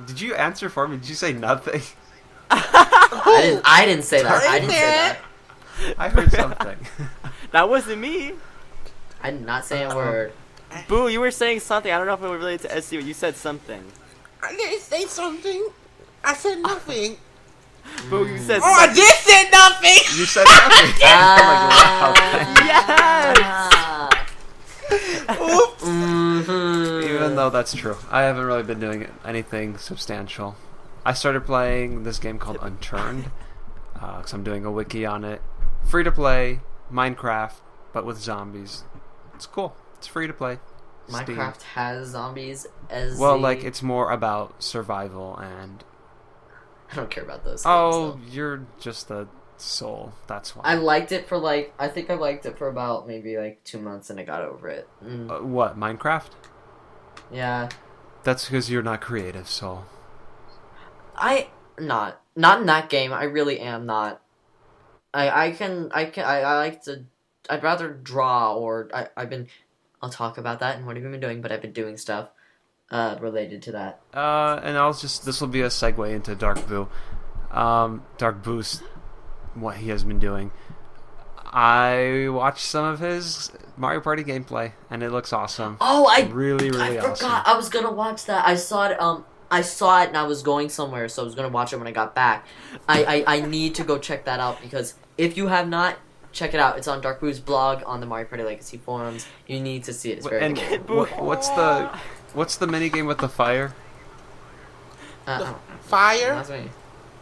Did you answer for me? Did you say nothing? I didn't say that. I didn't say that. I heard something. That wasn't me. I did not say a word. Boo, you were saying something. I don't know if it was related to SC, but you said something. I didn't say something. I said nothing. Boo, you said Oh, I something. did say nothing. You said nothing. I'm like, wow. Yes. Oops. Even though that's true, I haven't really been doing anything substantial. I started playing this game called Unturned, because I'm doing a wiki on it. Free to play, Minecraft, but with zombies. It's cool. It's free to play. Steam. Minecraft has zombies as Well, like, it's more about survival and... I don't care about those things, Oh, though. you're just a soul. That's why. I liked it for I think I liked it for about maybe 2 months and I got over it. What, Minecraft? Yeah. That's because you're not creative, soul. Not in that game. I really am not. I like to. I'd rather draw or I'll talk about that and what have you been doing, but I've been doing stuff related to that. And this will be a segue into Dark Boo. Dark Boo's what he has been doing. I watched some of his Mario Party gameplay and it looks awesome. Oh, I really I awesome. forgot I was gonna watch that. I saw it and I was going somewhere, so I was gonna watch it when I got back. I need to go check that out because if you have not, check it out. It's on Dark Boo's blog on the Mario Party Legacy forums. You need to see it. It's very and cool. what's the mini game with the fire? Fire? That's me.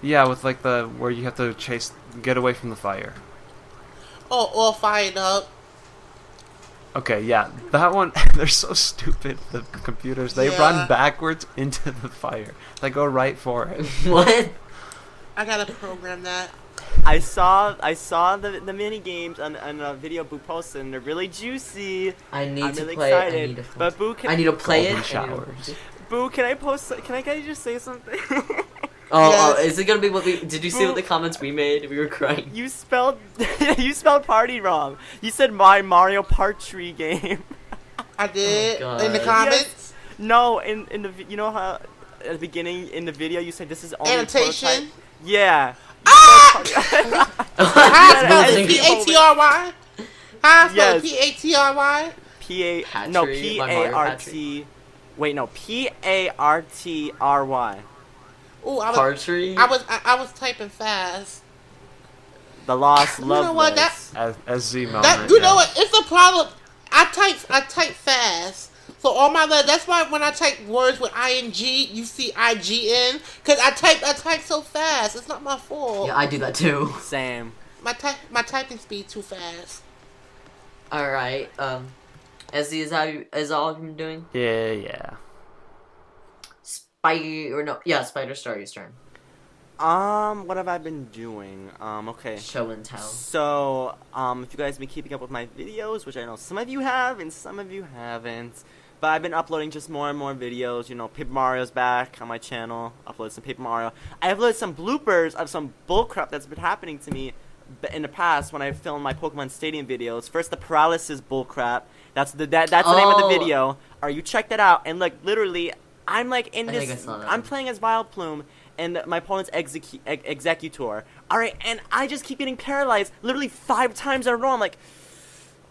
Yeah, with where you have to get away from the fire. Oh, all fired up. Okay, yeah, that one. They're so stupid. The computers they run backwards into the fire. They go right for it. What? I gotta program that. I saw the mini games on a video Boo posted, and they're really juicy. I'm really play excited. I need to, But Boo, I need to play Golden it. showers. Boo, can I just say something? Oh, Yes. is it gonna be what we? Did you see what the comments we made? We were crying. You spelled party wrong. You said my Mario Party game. I did God. in the comments. No, in the you know how at the beginning in the video you said this is only Annotation. a prototype? Yeah. Ah! Yeah, Spell yeah, P-A-T-R-Y. How I spell Yes. P-A-T-R-y? P-A-R-T. Wait, no, P-A-R-T-R-Y. Ooh, Partry? I was typing fast. The Lost You know what, Lovelace. As Z moment. That you know what? It's a problem. I type fast. So all my letters. That's why when I type words with ing, you see IGN. Cause I type so fast. It's not my fault. Yeah, I do that too. Same. My typing speed too fast. All right. Ezzy, is all of you been doing? Yeah. SpiderStaryu's turn. What have I been doing? Okay. Show and tell. So, if you guys have been keeping up with my videos, which I know some of you have and some of you haven't, but I've been uploading just more and more videos. You know, Paper Mario's back on my channel. Uploaded some Paper Mario. I uploaded some bloopers of some bullcrap that's been happening to me in the past when I filmed my Pokemon Stadium videos. First, the paralysis bullcrap. That's the name of the video. Or you check that out, and like literally, I'm like in this. I'm playing as Vileplume, and my opponent's Executor. All right, and I just keep getting paralyzed, literally 5 times in a row. I'm like,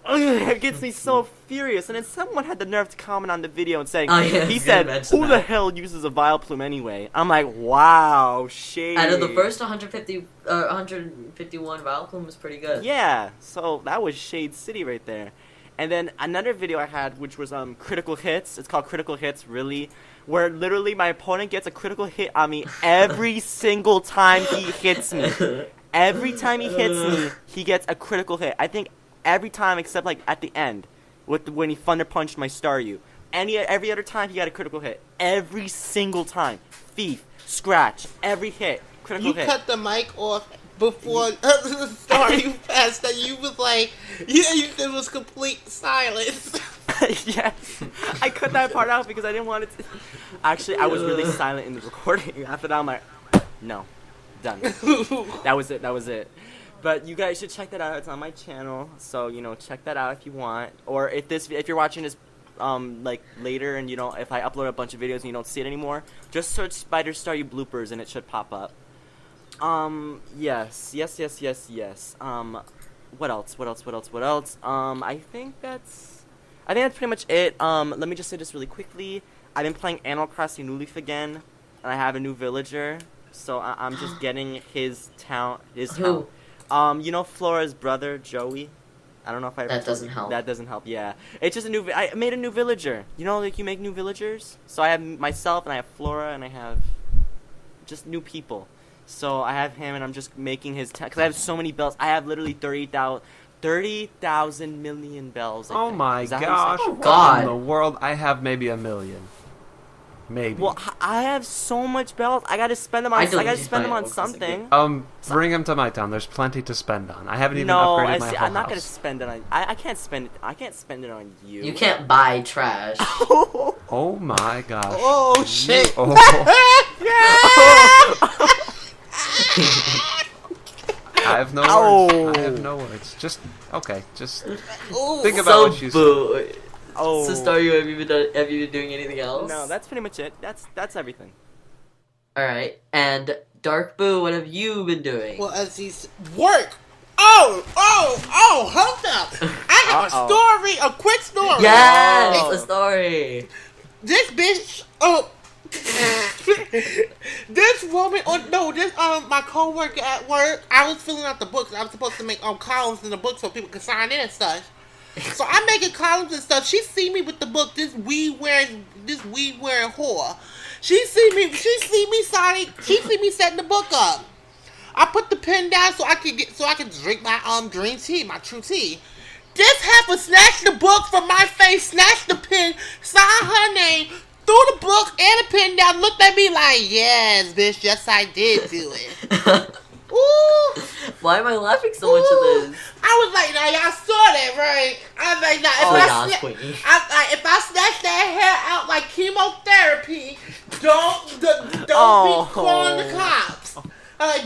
ugh, it gets me so furious. And then someone had the nerve to comment on the video and saying, he said, "Who the hell uses a Vileplume anyway?" I'm like, wow, shade. Out of the first 151, Vileplume was pretty good. Yeah, so that was Shade City right there. And then another video I had, which was critical hits. It's called Critical Hits, really, where literally my opponent gets a critical hit on me every single time he hits me. Every time he hits me, he gets a critical hit. I think every time except like at the end, when he Thunder Punched my Staryu. Every other time he got a critical hit. Every single time. Thief, scratch, every hit, critical hit. You cut the mic off before Staryu passed that. You was like, it was complete silence. Yes, I cut that part out because I didn't want it to. Actually, I was really silent in the recording. After that, I'm like, no, done. That was it. But you guys should check that out. It's on my channel, so check that out if you want. Or if you're watching this like later, and if I upload a bunch of videos and you don't see it anymore, just search SpiderStaryu bloopers and it should pop up. Yes. What else? I think that's pretty much it. Let me just say this really quickly. I've been playing Animal Crossing New Leaf again, and I have a new villager, so I'm just getting his town. Who? Flora's brother, Joey. I don't know if I. That doesn't help. That doesn't help. Yeah, it's just I made a new villager. Like you make new villagers. So I have myself, and I have Flora, and I have just new people. So I have him, and I'm just making his town because I have so many bells. I have literally 30,000 million bells. Oh my gosh! Oh God! What in the world? I have maybe 1 million. Maybe. Well, I have so much bells. I gotta spend them on. I gotta spend them on something. Bring him to my town. There's plenty to spend on. I haven't even upgraded my whole I'm not house. gonna spend it on. I can't spend it. I can't spend it on you. You can't buy trash. Oh my gosh! Oh shit! Oh. I have no words. I have no words. Just think about what you said. Oh. So Staryu, have you been doing anything else? No, that's pretty much it. That's everything. All right. And Dark Boo, what have you been doing? Well, as he's work. Oh, hold up! I have a quick story. Yes, a story. This bitch. This woman. My coworker at work. I was filling out the books. I was supposed to make columns in the book so people could sign in and such. So I'm making columns and stuff. She see me with the book. This weed wearing whore. She see me signing. She see me setting the book up. I put the pen down so I could drink my green tea, my true tea. This heifer snatched the book from my face, snatched the pen, signed her name, threw the book and the pen down, looked at me like, yes, bitch, yes I did do it. Ooh. Why am I laughing so much at this? I was like, now y'all saw that, right? I was like, now if I snatch that hair out like chemotherapy, don't be calling the cops.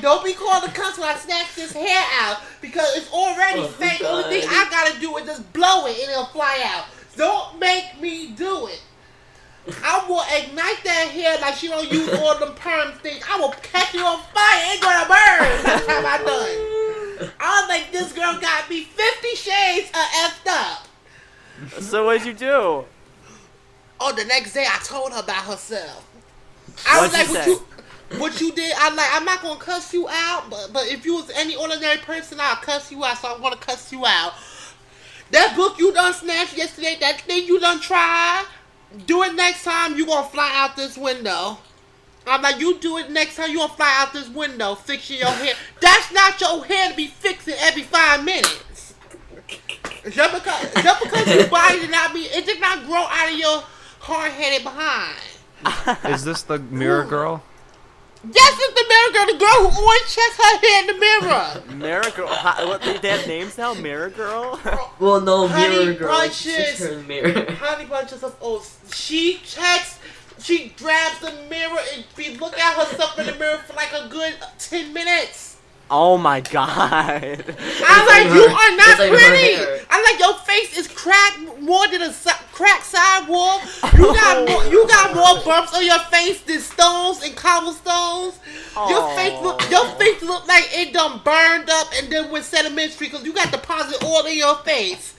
Don't be calling the cops when I snatch this hair out because it's already fake. The only thing I gotta do is just blow it and it'll fly out. Don't make me do it. I will ignite that hair like she don't use all them perm things. I will catch you on fire. It ain't gonna burn. That's how I done. I was like, this girl got me 50 shades of effed up. So what'd you do? Oh, the next day I told her about herself. I was like, what you did? I'm not gonna cuss you out, but if you was any ordinary person, I'll cuss you out. So I'm gonna cuss you out. That book you done snatched yesterday, that thing you done tried. Do it next time, you gonna fly out this window. I'm like, you do it next time, you gonna fly out this window, fixing your hair. That's not your hair to be fixing every 5 minutes. Just because you body did not it did not grow out of your hard-headed behind. Is this the mirror girl? Yes, it's the mirror girl, the girl who always checks her hair in the mirror. Mirror girl? What, they have names now? Mirror girl? Well, no, mirror girl. Bunches, Her mirror. honey bunches of oats. She grabs the mirror and be looking at herself in the mirror for like a good 10 minutes. Oh my god. I'm like, you are not like pretty. I'm like, your face is cracked more than a cracked sidewalk. You got more bumps on your face than stones and cobblestones. Your face look like it done burned up and then went sedimentary because you got deposit oil in your face.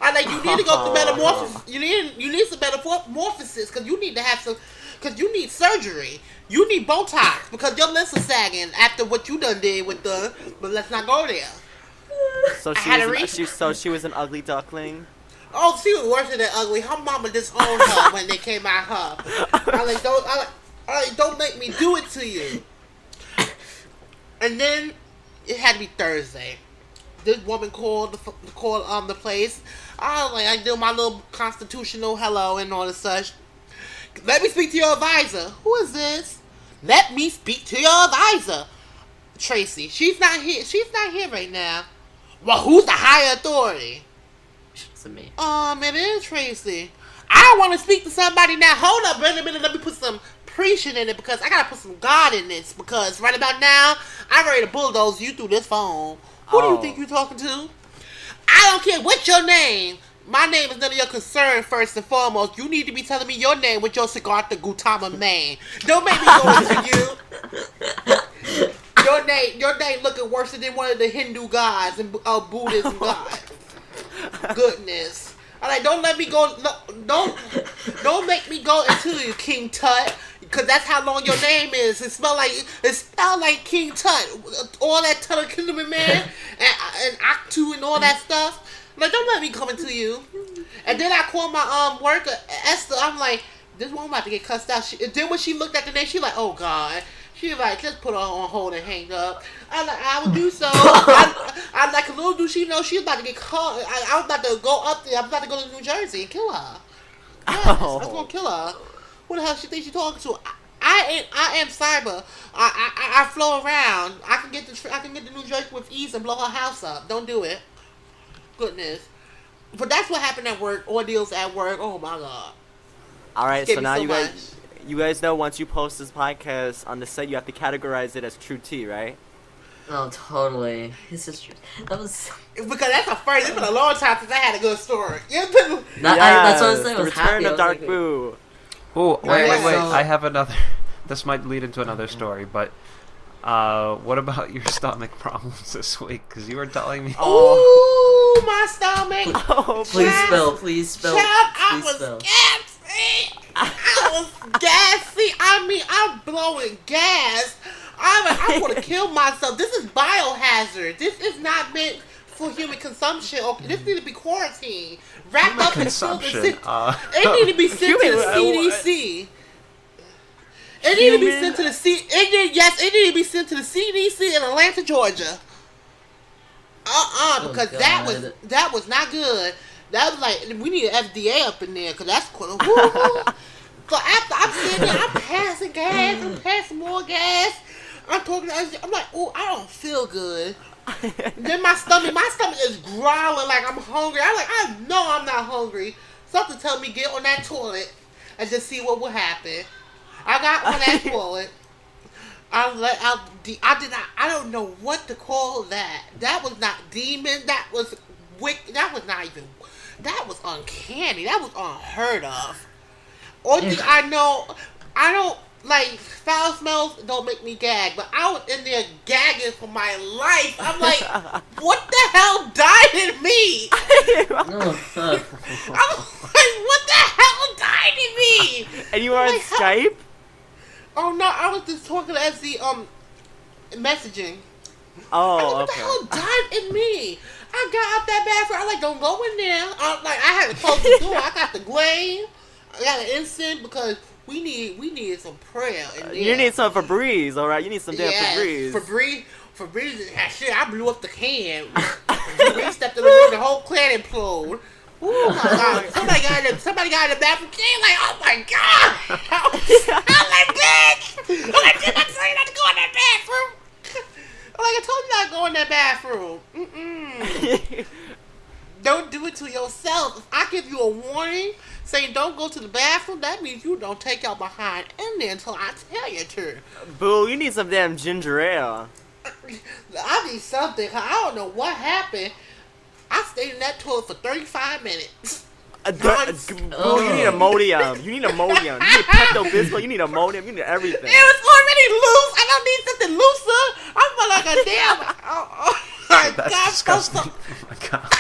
I'm like, you need to go through metamorphosis. You need some metamorphosis because you need to have some. Because you need surgery. You need Botox because your lips are sagging after what you done did with the. But let's not go there. So she was an ugly duckling. Oh, she was worse than ugly. Her mama disowned her when they came at her. Don't make me do it to you. And then it had to be Thursday. This woman called the place. I do my little constitutional hello and all the such. Let me speak to your advisor. Who is this? Let me speak to your advisor. Tracy. She's not here. She's not here right now. Well, who's the higher authority? It's me. It is Tracy. I want to speak to somebody now. Hold up, wait a minute. Let me put some preaching in it because I gotta put some God in this because right about now I'm ready to bulldoze you through this phone. Who do you think you're talking to? I don't care what's your name. My name is none of your concern, first and foremost. You need to be telling me your name with your cigar to Gautama name. Don't make me go into you. Your name looking worse than one of the Hindu gods and Buddhism gods. Goodness. I'm like, don't let me go. Don't make me go into you, King Tut. Because that's how long your name is. It spelled like King Tut. All that Tuttle man and Octu and all that stuff. Like, don't let me come into you. And then I called my worker, Esther. I'm like, this woman about to get cussed out. Then when she looked at the name, she like, oh, God. She like, just put her on hold and hang up. I'm like, I will do so. I'm like, little do she know she's about to get caught. I was about to go up there. I'm about to go to New Jersey and kill her. Yes, I was going to kill her. Who the hell she thinks she's talking to? I am cyber. I flow around. I can get to New Jersey with ease and blow her house up. Don't do it. Goodness. But that's what happened at work. Ordeals at work. Oh my God. Alright, so now you guys know once you post this podcast on the site, you have to categorize it as true tea, right? Oh, totally. It's just true. That was... Because that's a first. It's been a long time since I had a good story. That's what I was saying. The Return of Dark Boo. Oh, wait. So... I have another... This might lead into another story, but... what about your stomach problems this week? Because you were telling me... Oh, my stomach! Oh, Please spill. I was gassy. I mean, I'm blowing gas. I want to kill myself. This is biohazard. This is not meant for human consumption. Okay, this needs to be quarantined. Wrapped up in consumption. It need to be sent to the CDC. It need to be sent to the it need to be sent to the CDC in Atlanta, Georgia. Because that was not good. That was like, we need an FDA up in there, because that's quite a So after I'm sitting there, I'm passing gas, I'm passing more gas. I'm like, oh, I don't feel good. Then my stomach is growling like I'm hungry. I'm like, I know I'm not hungry. Something tell me get on that toilet and just see what will happen. I got on that toilet. I don't know what to call that. That was not demon. That was wicked. That was uncanny. That was unheard of. Only thing I don't like foul smells don't make me gag, but I was in there gagging for my life. I'm like, what the hell died in me? I'm like, what the hell died in me? And you were on Skype? Oh no, I was just talking as the messaging. Oh, what the hell died in me? I got out that bathroom. I like, don't go in there. I had to close the door. I got the glaive. I got an incense because we needed some prayer in there. You need some Febreze, all right? You need some damn Febreze. Febreze. Shit, I blew up the can. Febreze stepped in the room. The whole clan imploded. Oh my God! Somebody got in the bathroom. Came like, oh my God! I'm like, bitch! I'm like, did I tell you not to go in that bathroom? I'm like, I told you not to go in that bathroom. Don't do it to yourself. If I give you a warning saying don't go to the bathroom, that means you don't take your behind in there until I tell you to. Boo, you need some damn ginger ale. I need something. I don't know what happened. I stayed in that toilet for 35 minutes. You need Imodium. You need Imodium. You need Pepto-Bismol. You need Imodium. You need everything. It was already loose. I don't need something looser. I feel like a damn. Oh my That's God. disgusting. Oh my god.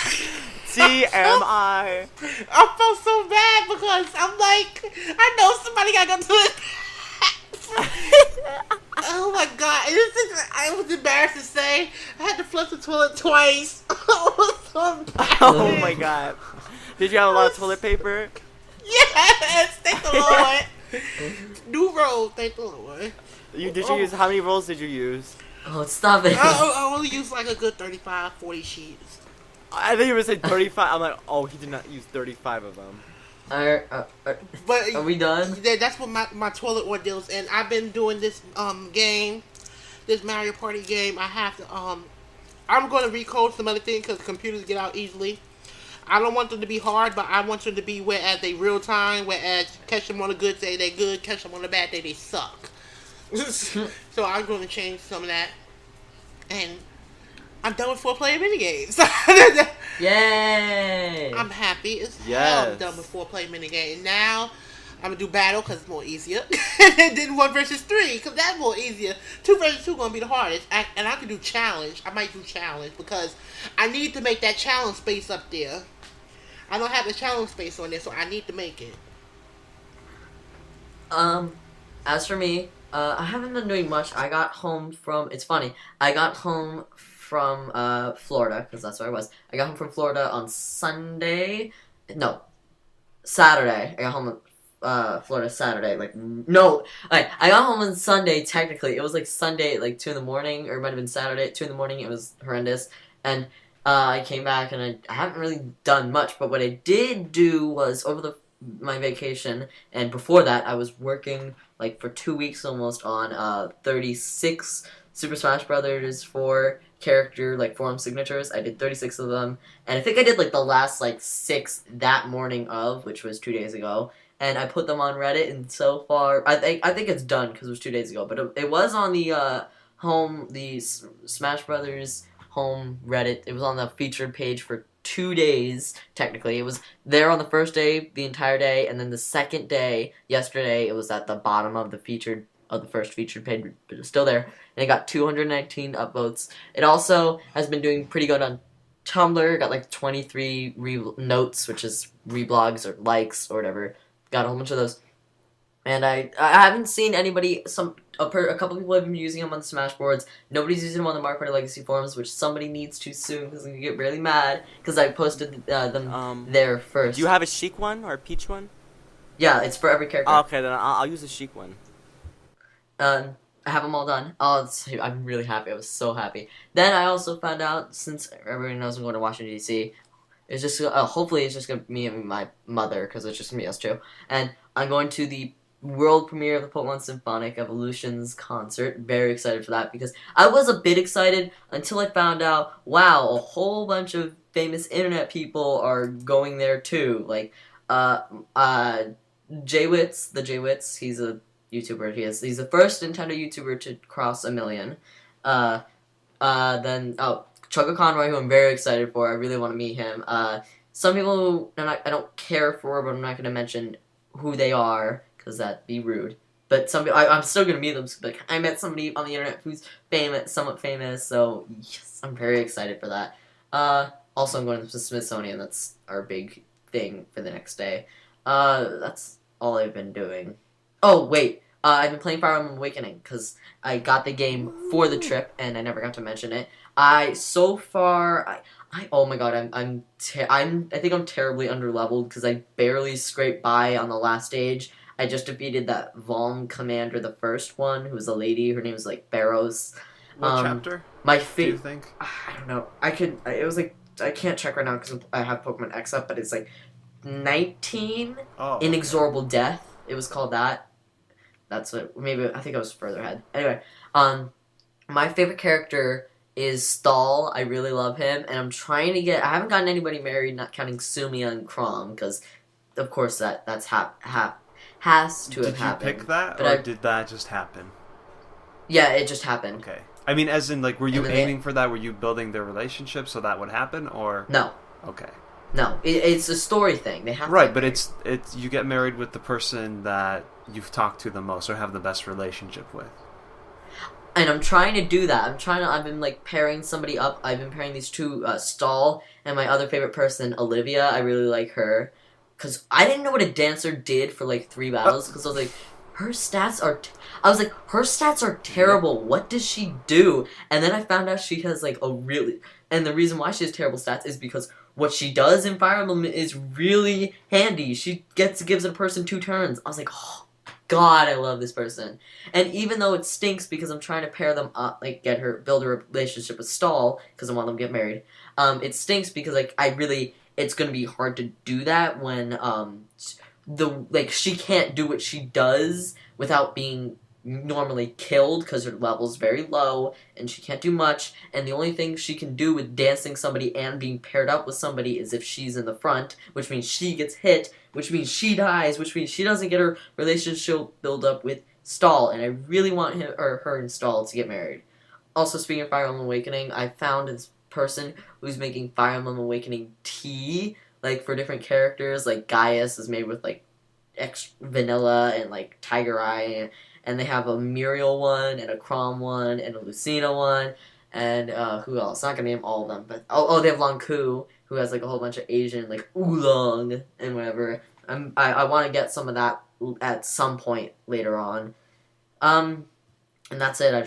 TMI. I felt so bad because I'm like, I know somebody got to go to it. Oh my God. I was embarrassed to say. I had to flush the toilet twice. I was so embarrassed. Oh my god. Did you have a lot of toilet paper? Yes, thank the Lord. New roll, thank the Lord. Did you use, how many rolls did you use? Oh, stop it. I only used like a good 35, 40 sheets. I think you were saying 35. I'm like, oh, he did not use 35 of them. But are we done? That's what my toilet ordeals, and I've been doing this game, this Mario Party game. I have to I'm going to recode some other things because computers get out easily. I don't want them to be hard, but I want them to be whereas they real time, whereas catch them on a good day, they good, catch them on a bad day, they suck. So I'm going to change some of that. And I'm done with 4-player minigames. Yay! I'm happy as hell I'm done with 4-player minigames. Now, I'm going to do battle because it's more easier. And then 1 versus 3 because that's more easier. 2 versus 2 going to be the hardest. And I can do challenge. I might do challenge because I need to make that challenge space up there. I don't have the challenge space on there, so I need to make it. As for me, I haven't been doing much. I got home from, it's funny, I got home from, Florida, because that's where I was. I got home from Florida on Saturday. I got home Florida Saturday, I got home on Sunday, technically. It was, Sunday at, 2 in the morning, or it might have been Saturday at 2 in the morning. It was horrendous, and I came back, and I haven't really done much, but what I did do was, over my vacation, and before that, I was working, for 2 weeks almost on 36 Super Smash Brothers 4 character, forum signatures. I did 36 of them, and I think I did, the last, 6 that morning of, which was 2 days ago, and I put them on Reddit, and so far, I think it's done, because it was 2 days ago, but it was on the Smash Brothers home Reddit. It was on the featured page for 2 days, technically. It was there on the first day, the entire day, and then the second day, yesterday, it was at the bottom of the first featured page, but it was still there, and it got 219 upvotes. It also has been doing pretty good on Tumblr, got 23 notes, which is reblogs or likes or whatever. Got a whole bunch of those. And I haven't seen anybody, a couple people have been using them on the Smash boards. Nobody's using them on the Mario Party Legacy forums, which somebody needs to soon, because I'm going to get really mad, because I posted them there first. Do you have a Sheik one or a Peach one? Yeah, it's for every character. Okay, then I'll use a Sheik one. I have them all done. I'm really happy. I was so happy. Then I also found out, since everybody knows I'm going to Washington, D.C., it's just, hopefully it's just going to be me and my mother, because it's just going to be us two. And I'm going to the world premiere of the Pokemon Symphonic Evolutions concert. Very excited for that, because I was a bit excited until I found out, wow, a whole bunch of famous internet people are going there too. J-Witz, he's a YouTuber. He's the first Nintendo YouTuber to cross 1 million. Then Choco Conroy, who I'm very excited for. I really want to meet him. Some people who I don't care for, but I'm not going to mention who they are, because that'd be rude. But I'm still going to meet them. I met somebody on the internet who's somewhat famous, so yes, I'm very excited for that. Also, I'm going to the Smithsonian. That's our big thing for the next day. That's all I've been doing. Oh, wait. I've been playing Fire Emblem Awakening, because I got the game for the trip, and I never got to mention it. Oh my god, I think I'm terribly underleveled, because I barely scraped by on the last stage. I just defeated that Valm commander, the first one, who was a lady. Her name was Barrows. What chapter? Do you think? I don't know. I can't check right now because I have Pokemon X up, but it's 19 Inexorable Death. It was called that. That's what, I think I was further ahead. Anyway, my favorite character is Stall. I really love him, and I'm trying to I haven't gotten anybody married, not counting Sumia and Chrom, because, of course, that's has to have happened. Did you pick that, or did that just happen? Yeah, it just happened. Okay. I mean, as in, like, were you And aiming for that? Were you building their relationship so that would happen, or No, okay? no, it's a story thing. They have to Right, get but married. it's you get married with the person that you've talked to the most or have the best relationship with. And I'm trying to do that. I've been, like, pairing somebody up. I've been pairing these two, Stall and my other favorite person, Olivia. I really like her. Because I didn't know what a dancer did for, like, 3 battles. Because I was like, her stats are terrible. What does she do? And then I found out she has, like, and the reason why she has terrible stats is because what she does in Fire Emblem is really handy. She gives a person 2 turns. I was like, oh, God, I love this person. And even though it stinks because I'm trying to pair them up, like, build a relationship with Stall, because I want them to get married, it stinks because, like, it's gonna be hard to do that when, she can't do what she does without being normally killed because her level's very low and she can't do much, and the only thing she can do with dancing somebody and being paired up with somebody is if she's in the front, which means she gets hit, which means she dies, which means she doesn't get her relationship build up with Stall, and I really want her and Stall to get married. Also, speaking of Fire Emblem Awakening, I found this person who's making Fire Emblem Awakening tea, like, for different characters. Like, Gaius is made with, like, vanilla and, like, Tiger Eye, and they have a Muriel one, and a Chrom one, and a Lucina one, and, who else? Not gonna name all of them, but, they have Long Ku, who has, like, a whole bunch of Asian, like, oolong, and whatever. I want to get some of that at some point later on. And that's it. I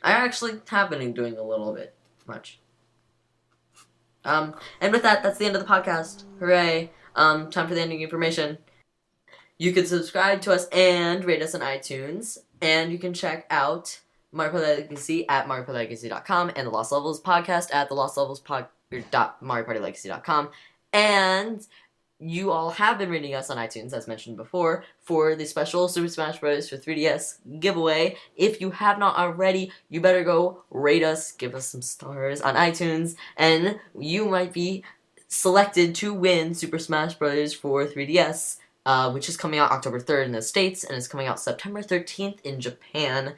actually have been doing a little bit much. And with that, that's the end of the podcast. Hooray. Time for the ending information. You can subscribe to us and rate us on iTunes, and you can check out Mario Party Legacy at MarioPartyLegacy.com and the Lost Levels podcast at TheLostLevels.MarioPartyLegacy.com. And you all have been rating us on iTunes, as mentioned before, for the special Super Smash Bros. For 3DS giveaway. If you have not already, you better go rate us, give us some stars on iTunes, and you might be selected to win Super Smash Bros. For 3DS, which is coming out October 3rd in the States, and is coming out September 13th in Japan.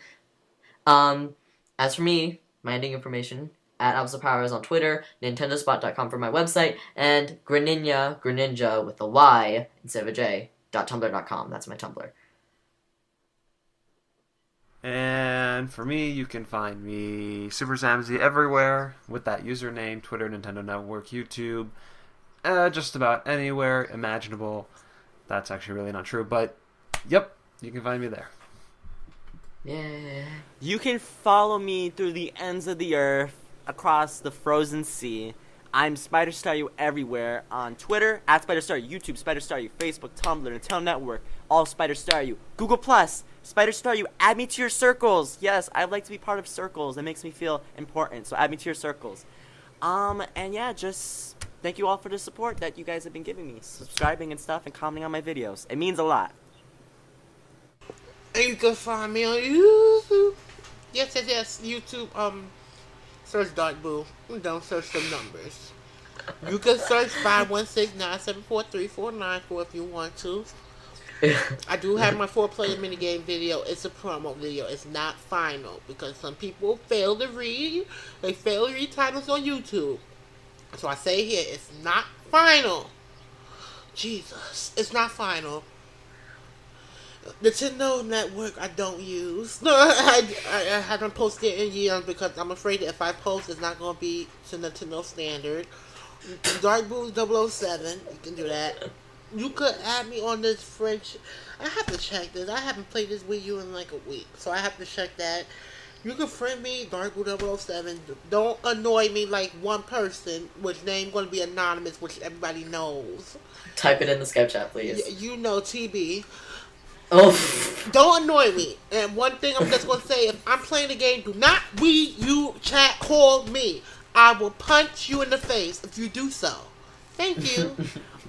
As for me, my ending information, at AbsolPowers on Twitter, NintendoSpot.com for my website, and Greninja with a Y instead of a J, .tumblr.com. That's my Tumblr. And for me, you can find me SuperZambezi everywhere with that username, Twitter, Nintendo Network, YouTube, just about anywhere imaginable. That's actually really not true, but yep, you can find me there. Yeah. You can follow me through the ends of the earth, across the frozen sea. I'm SpiderStaryu everywhere on Twitter, at SpiderStaryu, YouTube, SpiderStaryu, Facebook, Tumblr, Nintendo Network, all SpiderStaryu, Google+, SpiderStaryu, add me to your circles. Yes, I'd like to be part of circles. It makes me feel important, so add me to your circles. And yeah, just thank you all for the support that you guys have been giving me, subscribing and stuff, and commenting on my videos. It means a lot. And you can find me on YouTube. Yes, YouTube, search Dark Boo. Don't search some numbers. You can search 516-974-3494 if you want to. I do have my 4-player minigame video. It's a promo video. It's not final because some people fail to read. They fail to read titles on YouTube. So I say here, it's not final. Jesus, it's not final. Nintendo Network I don't use. No, I haven't posted in years because I'm afraid that if I post, it's not going to be to Nintendo standard. Dark Boo 007, you can do that. You could add me on this French. I have to check this. I haven't played this Wii U in like a week, so I have to check that. You can friend me, Dark Boo 007. Don't annoy me like one person, which name going to be anonymous, which everybody knows. Type it in the Skype chat, please. You know, TB. Oh. Don't annoy me. And one thing I'm just going to say, if I'm playing the game, do not Wii U chat call me. I will punch you in the face if you do so. Thank you.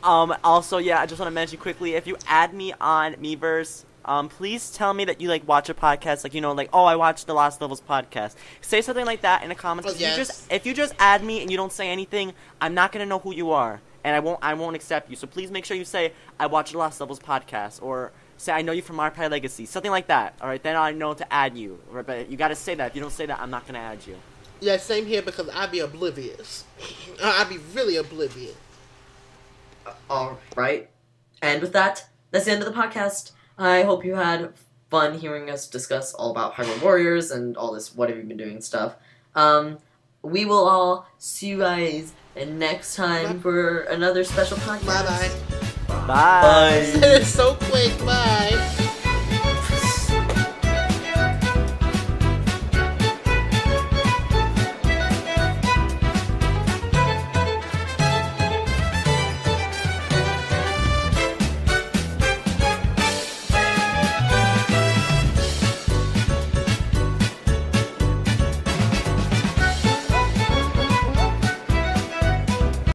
Also, yeah, I just want to mention quickly, if you add me on Miiverse, please tell me that you, like, watch a podcast, like, you know, like, oh, I watched the Lost Levels podcast. Say something like that in the comments. Oh, yes. If you just add me and you don't say anything, I'm not going to know who you are, and I won't accept you. So please make sure you say, I watched the Lost Levels podcast, or say I know you from Mario Party Legacy, something like that. All right, then I know to add you. Right, but you got to say that. If you don't say that, I'm not gonna add you. Yeah, same here because I'd be oblivious. I'd be really oblivious. All right. And with that, that's the end of the podcast. I hope you had fun hearing us discuss all about Hyrule Warriors and all this what have you been doing stuff. We will all see you guys next time for another special podcast. Bye-bye. Bye. It's so quick. Bye.